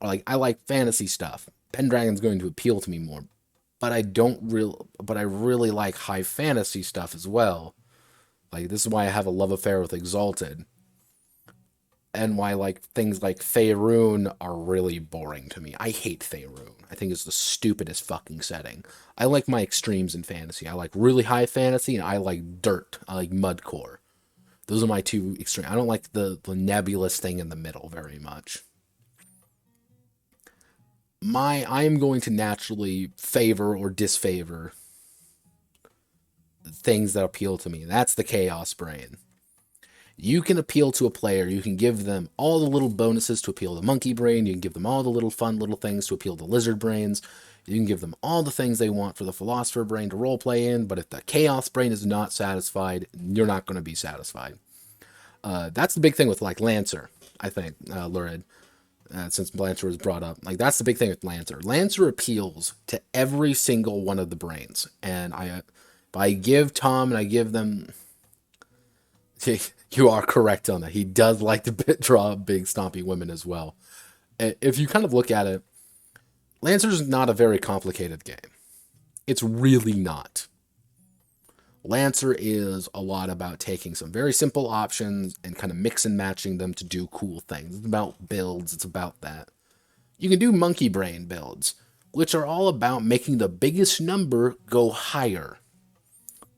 Or like I like fantasy stuff. Pendragon's going to appeal to me more, but I really like high fantasy stuff as well. Like this is why I have a love affair with Exalted. And why like things like Faerun are really boring to me. I hate Faerun. I think it's the stupidest fucking setting. I like my extremes in fantasy. I like really high fantasy and I like dirt. I like mudcore. Those are my two extremes. I don't like the nebulous thing in the middle very much. I am going to naturally favor or disfavor things that appeal to me. That's the Chaos Brain. You can appeal to a player. You can give them all the little bonuses to appeal to the monkey brain. You can give them all the little fun little things to appeal to lizard brains. You can give them all the things they want for the philosopher brain to roleplay in. But if the chaos brain is not satisfied, you're not going to be satisfied. That's the big thing with like Lancer, I think, Lurid. Since Lancer was brought up, like that's the big thing with Lancer. Lancer appeals to every single one of the brains, and I give Tom and I give them. You are correct on that. He does like to draw big stompy women as well. If you kind of look at it, Lancer's not a very complicated game. It's really not. Lancer is a lot about taking some very simple options and kind of mix and matching them to do cool things. It's about builds. It's about that. You can do monkey brain builds, which are all about making the biggest number go higher.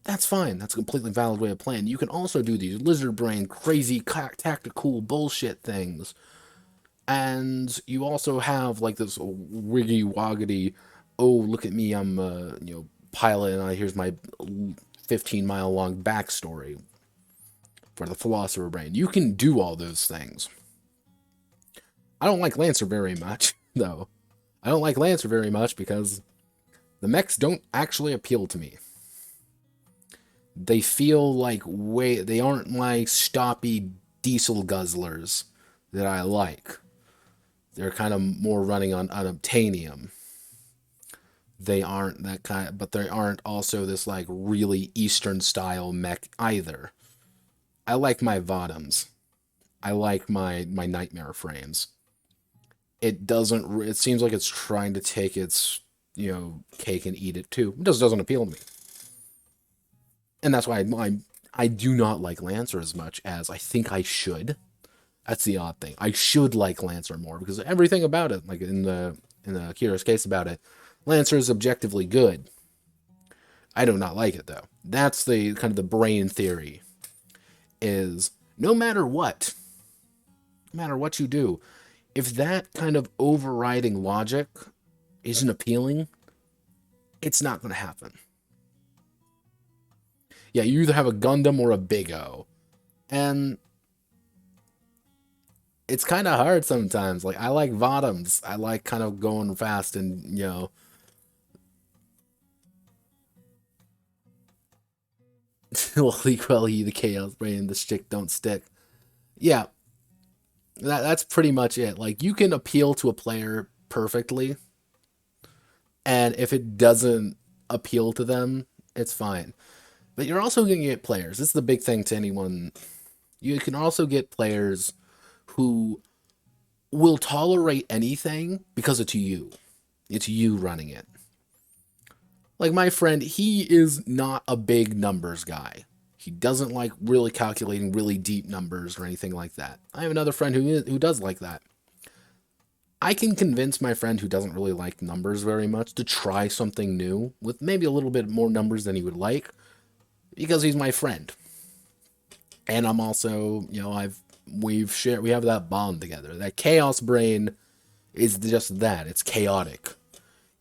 That's fine. That's a completely valid way of playing. You can also do these lizard brain, crazy, tactical bullshit things. And you also have, like, this wiggy-woggity, oh, look at me, I'm, pilot, and here's my 15-mile-long backstory for the philosopher brain. You can do all those things. I don't like Lancer very much, though. I don't like Lancer very much because the mechs don't actually appeal to me. They feel like they aren't my stoppy diesel guzzlers that I like. They're kind of more running on unobtainium. They aren't that kind, but they aren't also this like really Eastern style mech either. I like my Vodums. I like my nightmare frames. It seems like it's trying to take its, cake and eat it too. It just doesn't appeal to me. And that's why I do not like Lancer as much as I think I should. That's the odd thing. I should like Lancer more because everything about it, like in the Kira's case about it, Lancer is objectively good. I do not like it though. That's the kind of the brain theory. Is no matter what you do, if that kind of overriding logic isn't appealing, it's not going to happen. Yeah, you either have a Gundam or a Big O. And it's kind of hard sometimes. Like, I like Vodums. I like kind of going fast and, well, equally the Chaos Brain and the stick don't stick. Yeah, that's pretty much it. Like, you can appeal to a player perfectly, and if it doesn't appeal to them, it's fine. But you're also going to get players. This is the big thing to anyone. You can also get players who will tolerate anything because it's you. It's you running it. Like my friend, he is not a big numbers guy. He doesn't like really calculating really deep numbers or anything like that. I have another friend who does like that. I can convince my friend who doesn't really like numbers very much to try something new with maybe a little bit more numbers than he would like because he's my friend. And I'm also, we have that bond together. That chaos brain is just that. It's chaotic.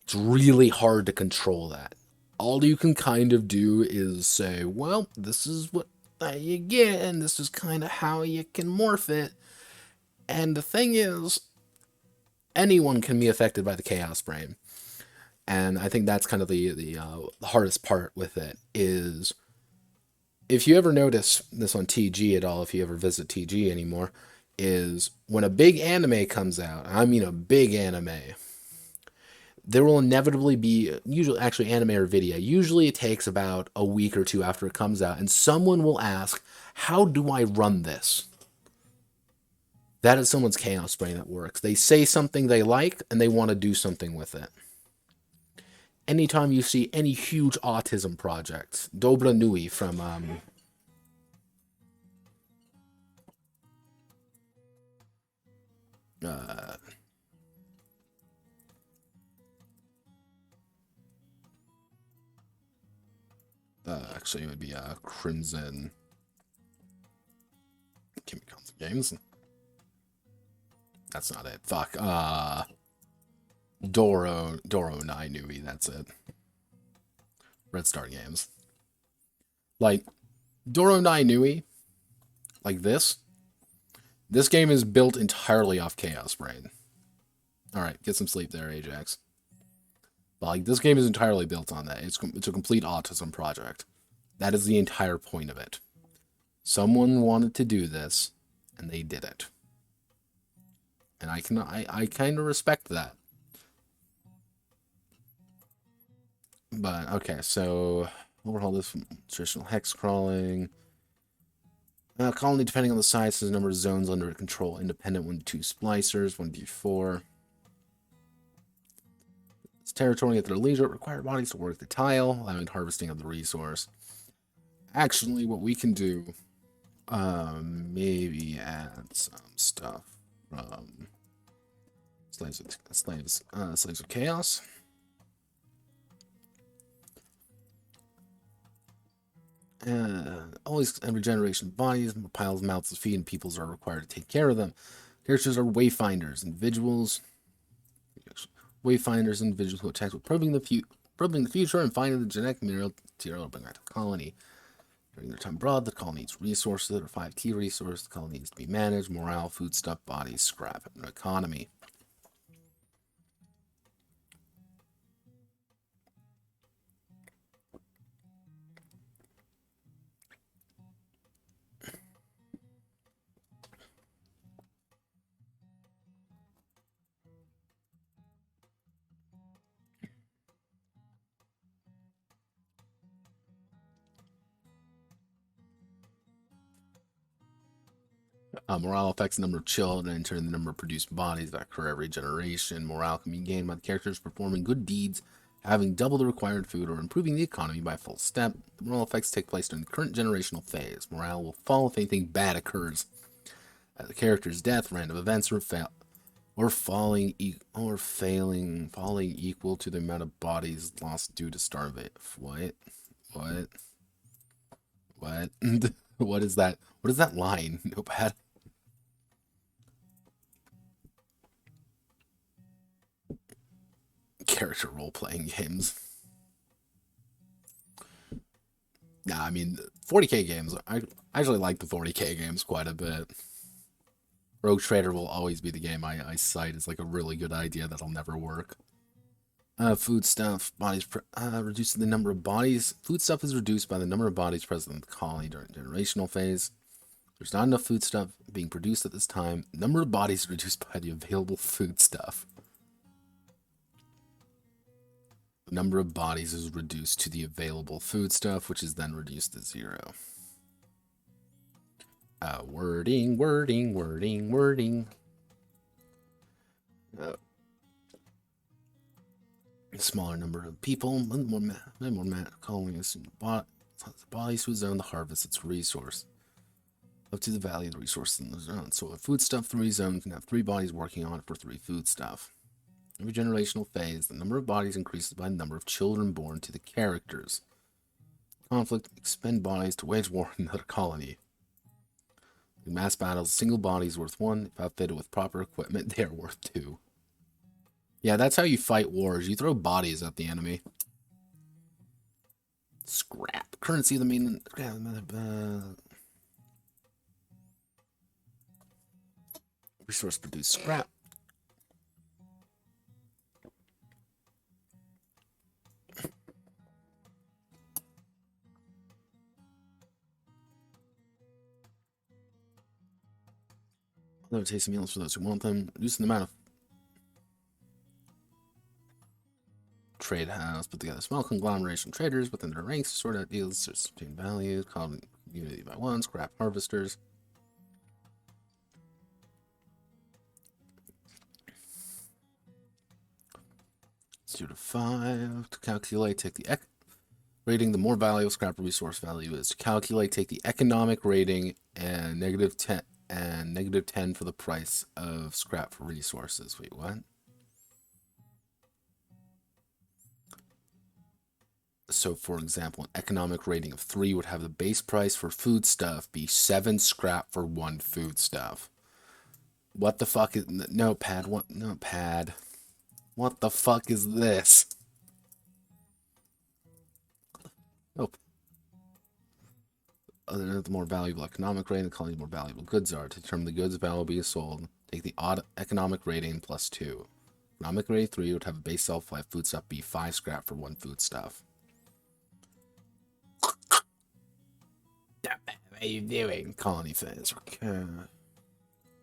It's really hard to control that. All you can kind of do is say, well, this is what you get, and this is kind of how you can morph it. And the thing is, anyone can be affected by the chaos brain. And I think that's kind of the hardest part with it is, if you ever notice this on TG at all, if you ever visit TG anymore, is when a big anime comes out, I mean a big anime, there will inevitably be, usually actually anime or video, usually it takes about a week or two after it comes out, and someone will ask, how do I run this? That is someone's chaos brain that works. They say something they like, and they want to do something with it. Anytime you see any huge autism project, Dobra Nui from actually it would be Crimson Chemicals Games. That's not it. Fuck. Doro Nai Nui, that's it. Red Star Games. Like, Doro Nai Nui, like this game is built entirely off Chaos Brain. Alright, get some sleep there, Ajax. But, like, this game is entirely built on that. It's a complete autism project. That is the entire point of it. Someone wanted to do this, and they did it. And I kind of respect that. But, okay, so overhaul this from traditional hex crawling. Colony, depending on the size, has a number of zones under control. Independent 1 to 2 splicers, 1d4. It's territory at their leisure. Required bodies to work the tile, allowing harvesting of the resource. Actually, what we can do, maybe add some stuff from Slaves of Chaos. Always every generation of bodies, piles mouths to feed, and peoples are required to take care of them. Characters are wayfinders, individuals. Wayfinders, individuals who attack with probing the future and finding the genetic material to bring back to the colony. During their time abroad, the colony needs resources. There are 5 key resources. The colony needs to be managed: morale, foodstuff, bodies, scrap, and economy. Morale affects the number of children, and in turn the number of produced bodies that occur every generation. Morale can be gained by the characters performing good deeds, having double the required food, or improving the economy by a full step. The morale effects take place during the current generational phase. Morale will fall if anything bad occurs. At the character's death, random events falling equal to the amount of bodies lost due to starvation. What? What is that? What is that line? Notepad. Character role-playing games. Nah, I mean, 40k games. I actually like the 40k games quite a bit. Rogue Trader will always be the game I cite as like a really good idea that'll never work. Food stuff. Bodies reducing the number of bodies. Food stuff is reduced by the number of bodies present in the colony during the generational phase. There's not enough food stuff being produced at this time. The number of bodies is reduced by the available food stuff. The number of bodies is reduced to the available food stuff, which is then reduced to 0. Wording. A smaller number of people, more colonies, bodies who zone the harvest its resource. Up to the value of the resource in the zone. So a foodstuff 3 zone can have 3 bodies working on it for 3 foodstuff. Every generational phase, the number of bodies increases by the number of children born to the characters. Conflict, expend bodies to wage war in another colony. In mass battles, a single body is worth 1. If outfitted with proper equipment, they are worth 2. Yeah, that's how you fight wars. You throw bodies at the enemy. Scrap. Currency of the main... resource produce scrap. Another tasty meals for those who want them. Reducing the amount of trade house. Put together small conglomeration traders within their ranks to sort out deals to obtain values. Called community by 1. Scrap harvesters. Let's do to 5. To calculate, take the rating. The more valuable scrap resource value is. To calculate, take the economic rating and -10. And -10 for the price of scrap for resources. Wait, what? So, for example, an economic rating of 3 would have the base price for foodstuff be 7 scrap for 1 foodstuff. What the fuck is... Notepad. What? Notepad. What the fuck is this? Nope. The more valuable economic rating, the colony, the more valuable goods are. To determine the goods value being sold, take the odd economic rating plus 2. Economic rating 3 would have a base sell 5 foodstuff be 5 scrap for 1 foodstuff. What are you doing? Colony phase. Okay.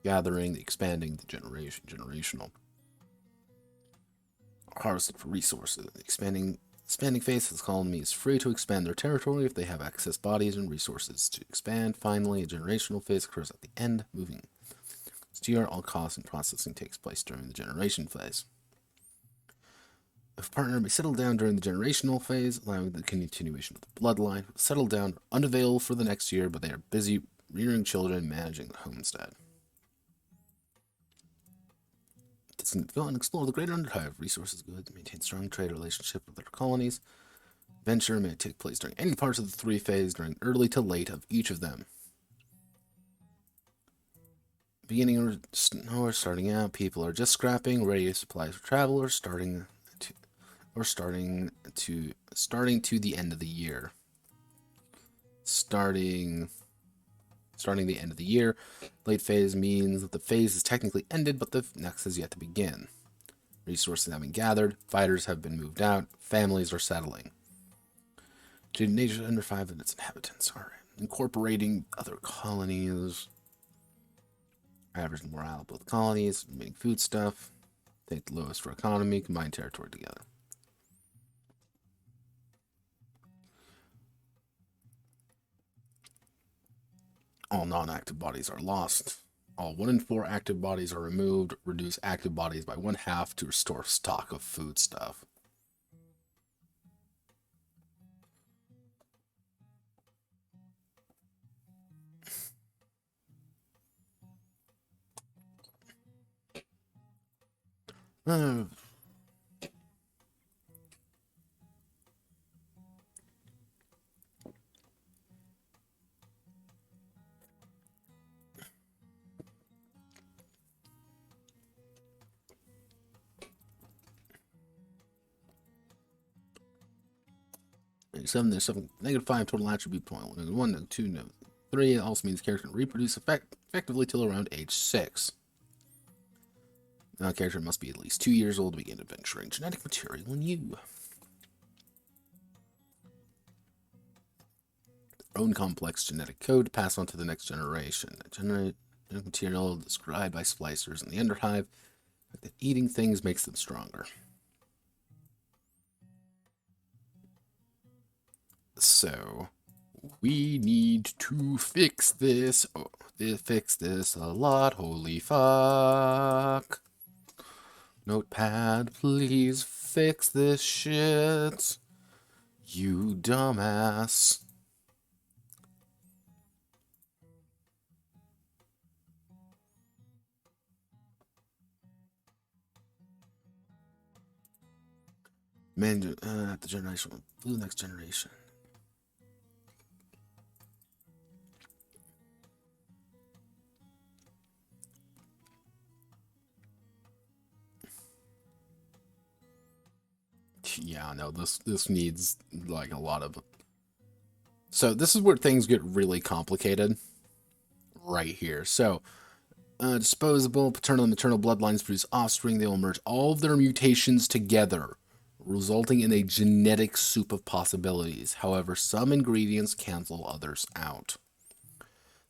Gathering, expanding, the generational. Harvested for resources. Expanding phase, this colony is free to expand their territory if they have excess bodies and resources to expand. Finally, a generational phase occurs at the end, moving steer. All costs and processing takes place during the generation phase. If a partner may settle down during the generational phase, allowing the continuation of the bloodline, settle down unavailable for the next year, but they are busy rearing children and managing the homestead. Go and explore the greater underhive. Resources good to maintain strong trade relationship with their colonies. Venture may take place during any parts of the 3 phase during early to late of each of them. Beginning or starting out, people are just scrapping, ready supplies for travel, or starting to the end of the year. Starting the end of the year. Late phase means that the phase is technically ended, but the next has yet to begin. Resources have been gathered, fighters have been moved out, families are settling. Nature under 5 of its inhabitants are incorporating other colonies. Average morale of both colonies, making food stuff. Take the lowest for economy, combine territory together. All non-active bodies are lost. All 1 in 4 active bodies are removed. Reduce active bodies by 1/2 to restore stock of food stuff. There's -5 total attribute point. -1, -2, -3. It also means the character can reproduce effectively till around age 6. Now, a character must be at least 2 years old to begin adventuring genetic material in you. Their own complex genetic code passed on to the next generation. Genetic material described by splicers in the Underhive that eating things makes them stronger. So, we need to fix this. Oh, fix this a lot. Holy fuck. Notepad, please fix this shit. You dumbass. Man, the generation, the next generation. Yeah, no, this needs like a lot of. So this is where things get really complicated. Right here. So, disposable paternal and maternal bloodlines produce offspring. They will merge all of their mutations together, resulting in a genetic soup of possibilities. However, some ingredients cancel others out.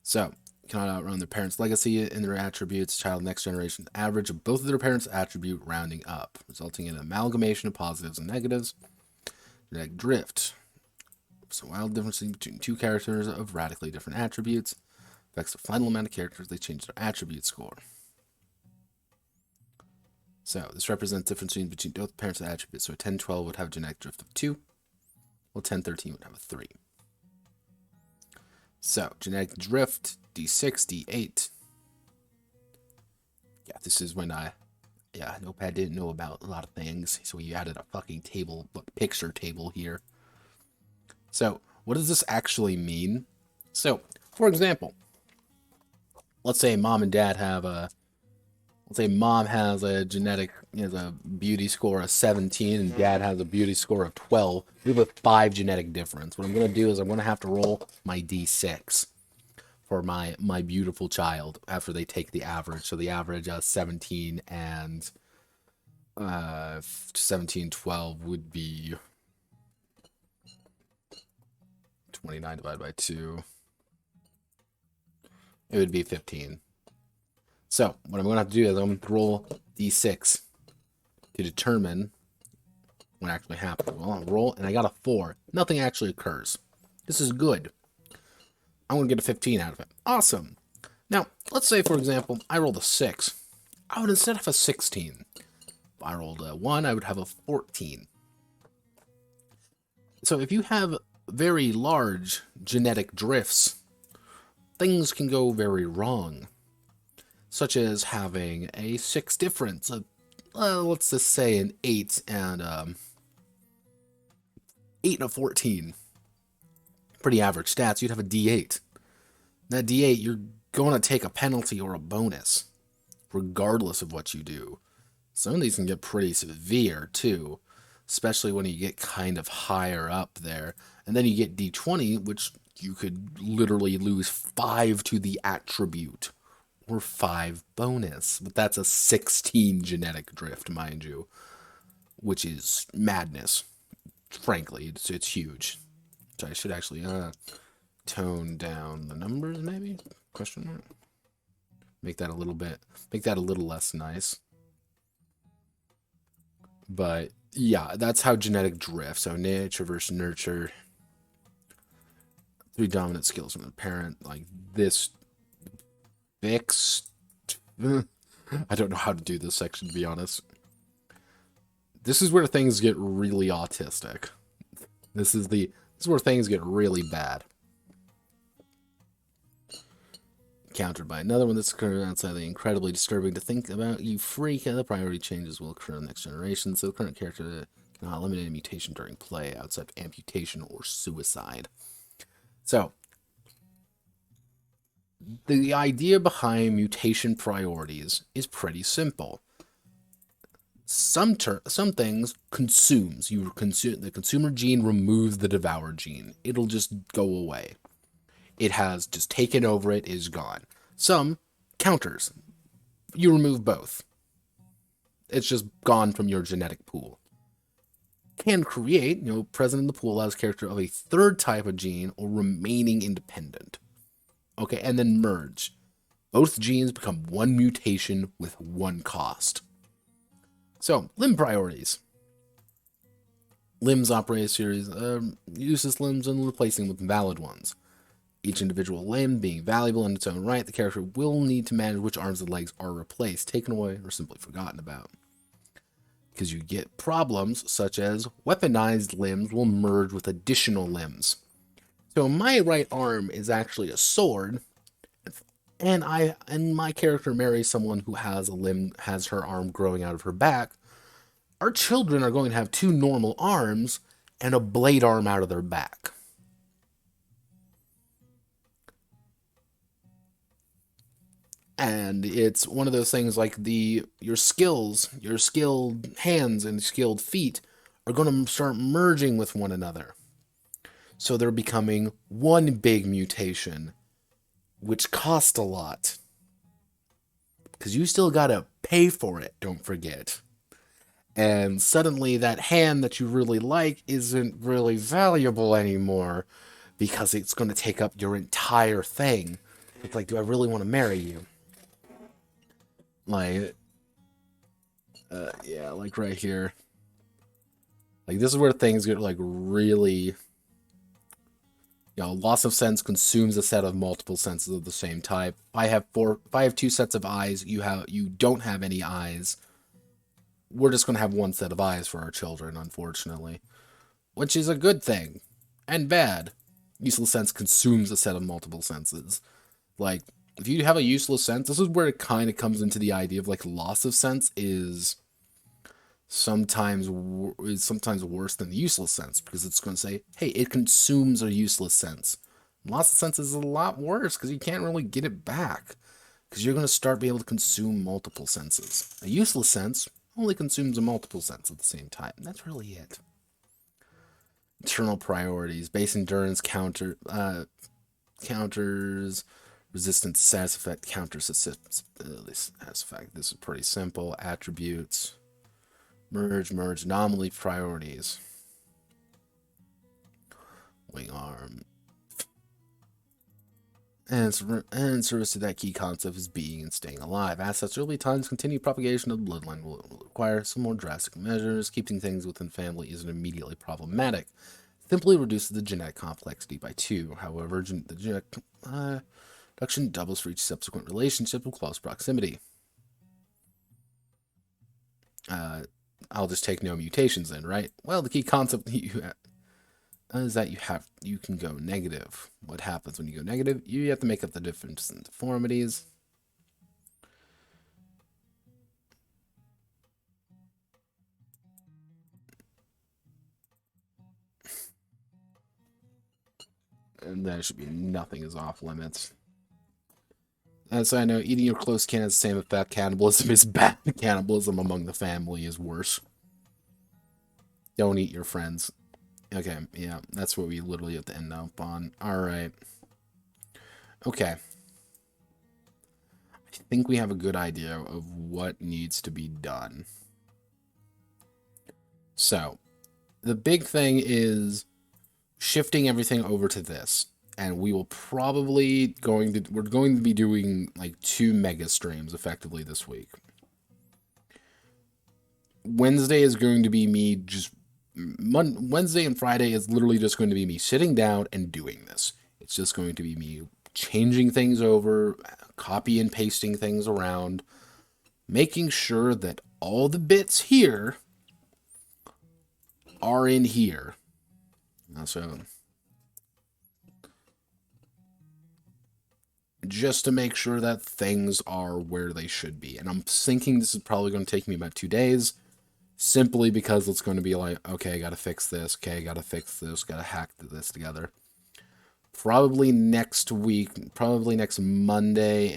So, cannot outrun their parents' legacy in their attributes. Child next generation average of both of their parents' attribute rounding up, resulting in an amalgamation of positives and negatives. Genetic drift. So, wild differences between 2 characters of radically different attributes. Affects the final amount of characters, they change their attribute score. So, this represents differences between both parents' attributes. So, a 10-12 would have a genetic drift of 2, while 10-13 would have a 3. So, genetic drift, D6, D8. Yeah, this is when Notepad didn't know about a lot of things, so we added a fucking table, picture table here. So, what does this actually mean? So, for example, let's say mom and dad have let's say mom has a beauty score of 17 and dad has a beauty score of 12. We have a 5 genetic difference. What I'm going to do is I'm going to have to roll my D6 for my beautiful child after they take the average. So the average 17 and 17, 12 would be 29 divided by 2. It would be 15. So, what I'm going to have to do is I'm going to roll D6 to determine what actually happened. Well, I'll roll, and I got a 4. Nothing actually occurs. This is good. I'm going to get a 15 out of it. Awesome. Now, let's say, for example, I rolled a 6. I would instead have a 16. If I rolled a 1, I would have a 14. So, if you have very large genetic drifts, things can go very wrong. Such as having a 6 difference, let's just say an 8 and 8 and a 14. Pretty average stats. You'd have a D8. That D8, you're going to take a penalty or a bonus, regardless of what you do. Some of these can get pretty severe, too, especially when you get kind of higher up there. And then you get D20, which you could literally lose 5 to the attribute, or 5 bonus. But that's a 16 genetic drift, mind you, which is madness. Frankly, it's huge. So I should actually tone down the numbers, maybe? Question mark? Make that a little less nice. But yeah, that's how genetic drift. So nature versus nurture. 3 dominant skills from the parent, like this fixed. I don't know how to do this section, to be honest. This is where things get really autistic. This is where things get really bad. Countered by another one that's occurring outside the incredibly disturbing to think about. You freak, and the priority changes will occur in the next generation, so the current character cannot eliminate a mutation during play outside of amputation or suicide. So, the idea behind mutation priorities is pretty simple. Some things consumes. The consumer gene removes the devour gene. It'll just go away. It has just taken over, it is gone. Some counters. You remove both. It's just gone from your genetic pool. Can create, present in the pool allows character of a third type of gene or remaining independent. Okay, and then merge. Both genes become one mutation with one cost. So, limb priorities. Limbs operate a series of useless limbs and replacing with valid ones. Each individual limb being valuable in its own right, the character will need to manage which arms and legs are replaced, taken away, or simply forgotten about. Because you get problems such as weaponized limbs will merge with additional limbs. So my right arm is actually a sword, and my character marries someone who has her arm growing out of her back. Our children are going to have 2 normal arms and a blade arm out of their back. And it's one of those things like your skilled hands and skilled feet are going to start merging with one another. So they're becoming one big mutation, which costs a lot. Because you still got to pay for it, don't forget. And suddenly that hand that you really like isn't really valuable anymore because it's going to take up your entire thing. It's like, do I really want to marry you? Like, yeah, like right here. Like, this is where things get, like, really... loss of sense consumes a set of multiple senses of the same type. If I have 2 sets of eyes, you don't have any eyes. We're just going to have 1 set of eyes for our children, unfortunately. Which is a good thing. And bad. Useless sense consumes a set of multiple senses. Like, if you have a useless sense, this is where it kind of comes into the idea of, like, loss of sense is sometimes worse than the useless sense, because it's going to say, hey, it consumes a useless sense. Loss of sense is a lot worse, because you can't really get it back, because you're going to start being able to consume multiple senses. A useless sense only consumes a multiple sense at the same time. That's really it. Internal priorities, base endurance counters, resistance, status effect, counter status effect. This is pretty simple. Attributes, merge, anomaly priorities. Wing arm. And service to that key concept is being and staying alive. As such, early times, continued propagation of the bloodline will require some more drastic measures. Keeping things within family isn't immediately problematic. Simply reduces the genetic complexity by 2. However, the genetic reduction doubles for each subsequent relationship with close proximity. I'll just take no mutations then, right? Well, the key concept is that you can go negative. What happens when you go negative? You have to make up the difference in deformities. and there should be nothing is off limits. As I know, eating your close kin has the same effect. Cannibalism is bad. Cannibalism among the family is worse. Don't eat your friends. Okay, yeah, that's what we literally have to end up on. Alright. Okay. I think we have a good idea of what needs to be done. So, the big thing is shifting everything over to this. And we will probably we're going to be doing like 2 mega streams effectively this week. Wednesday is going to be me just Wednesday and Friday is literally just going to be me sitting down and doing this. It's just going to be me changing things over, copy and pasting things around, making sure that all the bits here are in here. So just to make sure that things are where they should be. And I'm thinking this is probably going to take me about 2 days, simply because it's going to be like, okay, I got to fix this, okay, I got to fix this, got to hack this together. Probably next week, probably next Monday,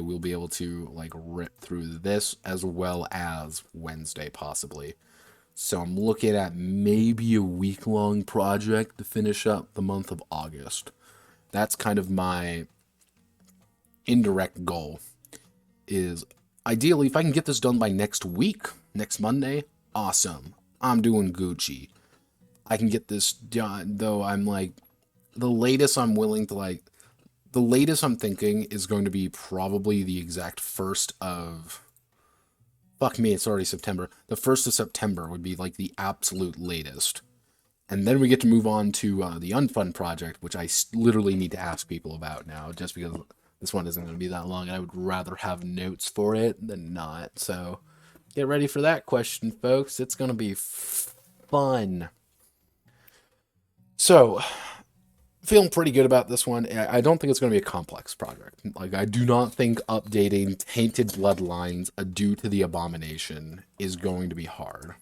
we'll be able to like rip through this, as well as Wednesday possibly. So I'm looking at maybe a week-long project to finish up the month of August. That's kind of my indirect goal, is ideally if I can get this done by next week, next Monday, awesome. I'm doing Gucci. I can get this done, though I'm like, the latest I'm thinking is going to be probably the exact 1st of, fuck me, it's already September. The 1st of September would be like the absolute latest. And then we get to move on to the Unfun project, which I literally need to ask people about now, just because this one isn't going to be that long, and I would rather have notes for it than not. So get ready for that question, folks. It's going to be fun. So, feeling pretty good about this one. I don't think it's going to be a complex project. Like, I do not think updating Tainted Bloodlines Adieu to the Abomination is going to be hard.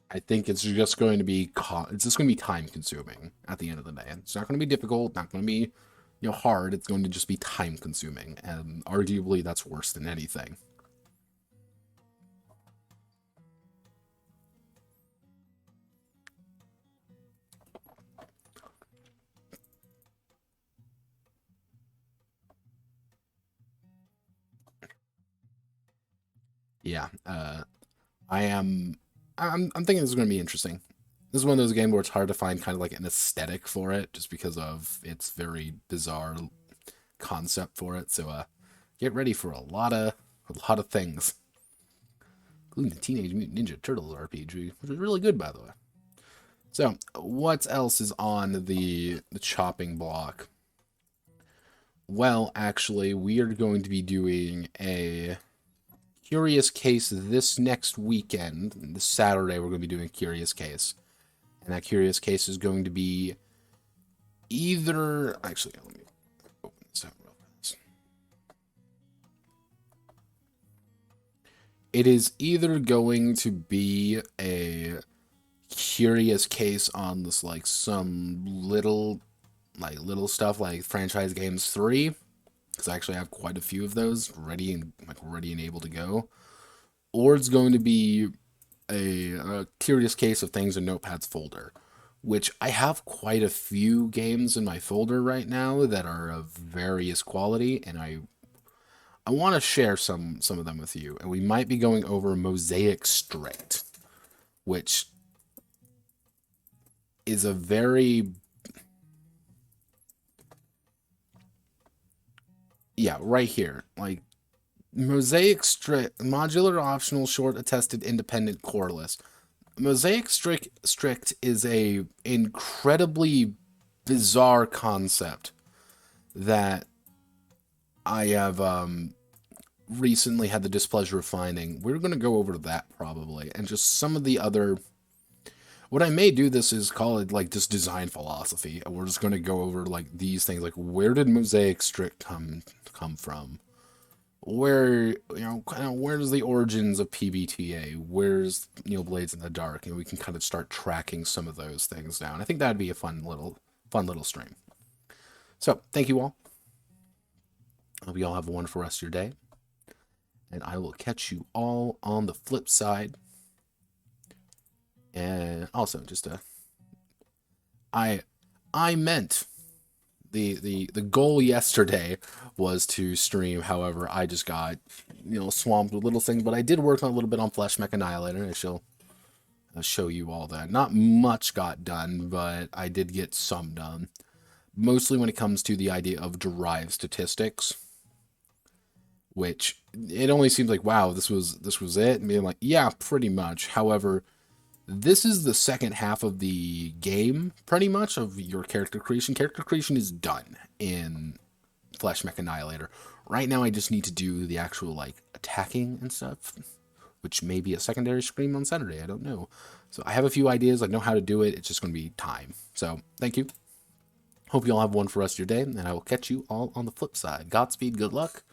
I think it's just going to be time consuming at the end of the day. It's not going to be difficult, not going to be, hard. It's going to just be time consuming, and arguably that's worse than anything. Yeah, I'm thinking this is going to be interesting. This is one of those games where it's hard to find kind of like an aesthetic for it, just because of its very bizarre concept for it. So, get ready for a lot of things, including the Teenage Mutant Ninja Turtles RPG, which is really good, by the way. So, what else is on the chopping block? Well, actually, we are going to be doing a Curious Case this next weekend. This Saturday, we're going to be doing a Curious Case. And that Curious Case is going to be either... Actually, let me open this up real fast. It is either going to be a Curious Case on this, like, some little stuff like Franchise Games 3, because I actually have quite a few of those ready and able to go, or it's going to be a Curious Case of things in Notepad's folder, which I have quite a few games in my folder right now that are of various quality, and I want to share some of them with you. And we might be going over Mosaic Strict, which is a very... Yeah, right here. Like, Mosaic Strict, modular, optional, short, attested, independent, coreless. Mosaic Strict is a incredibly bizarre concept that I have recently had the displeasure of finding. We're going to go over that probably, and just some of the other... What I may do this is call it like just design philosophy, and we're just going to go over like these things, like where did Mosaic Strict come from? where, kind of where's the origins of PBTA? Where's, Blades in the Dark? And we can kind of start tracking some of those things down. I think that'd be a fun little stream. So, thank you all. I hope you all have a wonderful rest of your day. And I will catch you all on the flip side. And also, just I meant the goal yesterday was to stream. However, I just got swamped with little things. But I did work on a little bit on Flesh Mech Annihilator. And I'll show you all that. Not much got done, but I did get some done. Mostly when it comes to the idea of derived statistics, which it only seems like, wow, this was it. And being like, yeah, pretty much. However, this is the second half of the game, pretty much, of your character creation. Character creation is done in Flesh Mech Annihilator. Right now, I just need to do the actual, attacking and stuff, which may be a secondary stream on Saturday. I don't know. So I have a few ideas. I know how to do it. It's just going to be time. So thank you. Hope you all have one for the rest of your day, and I will catch you all on the flip side. Godspeed, good luck,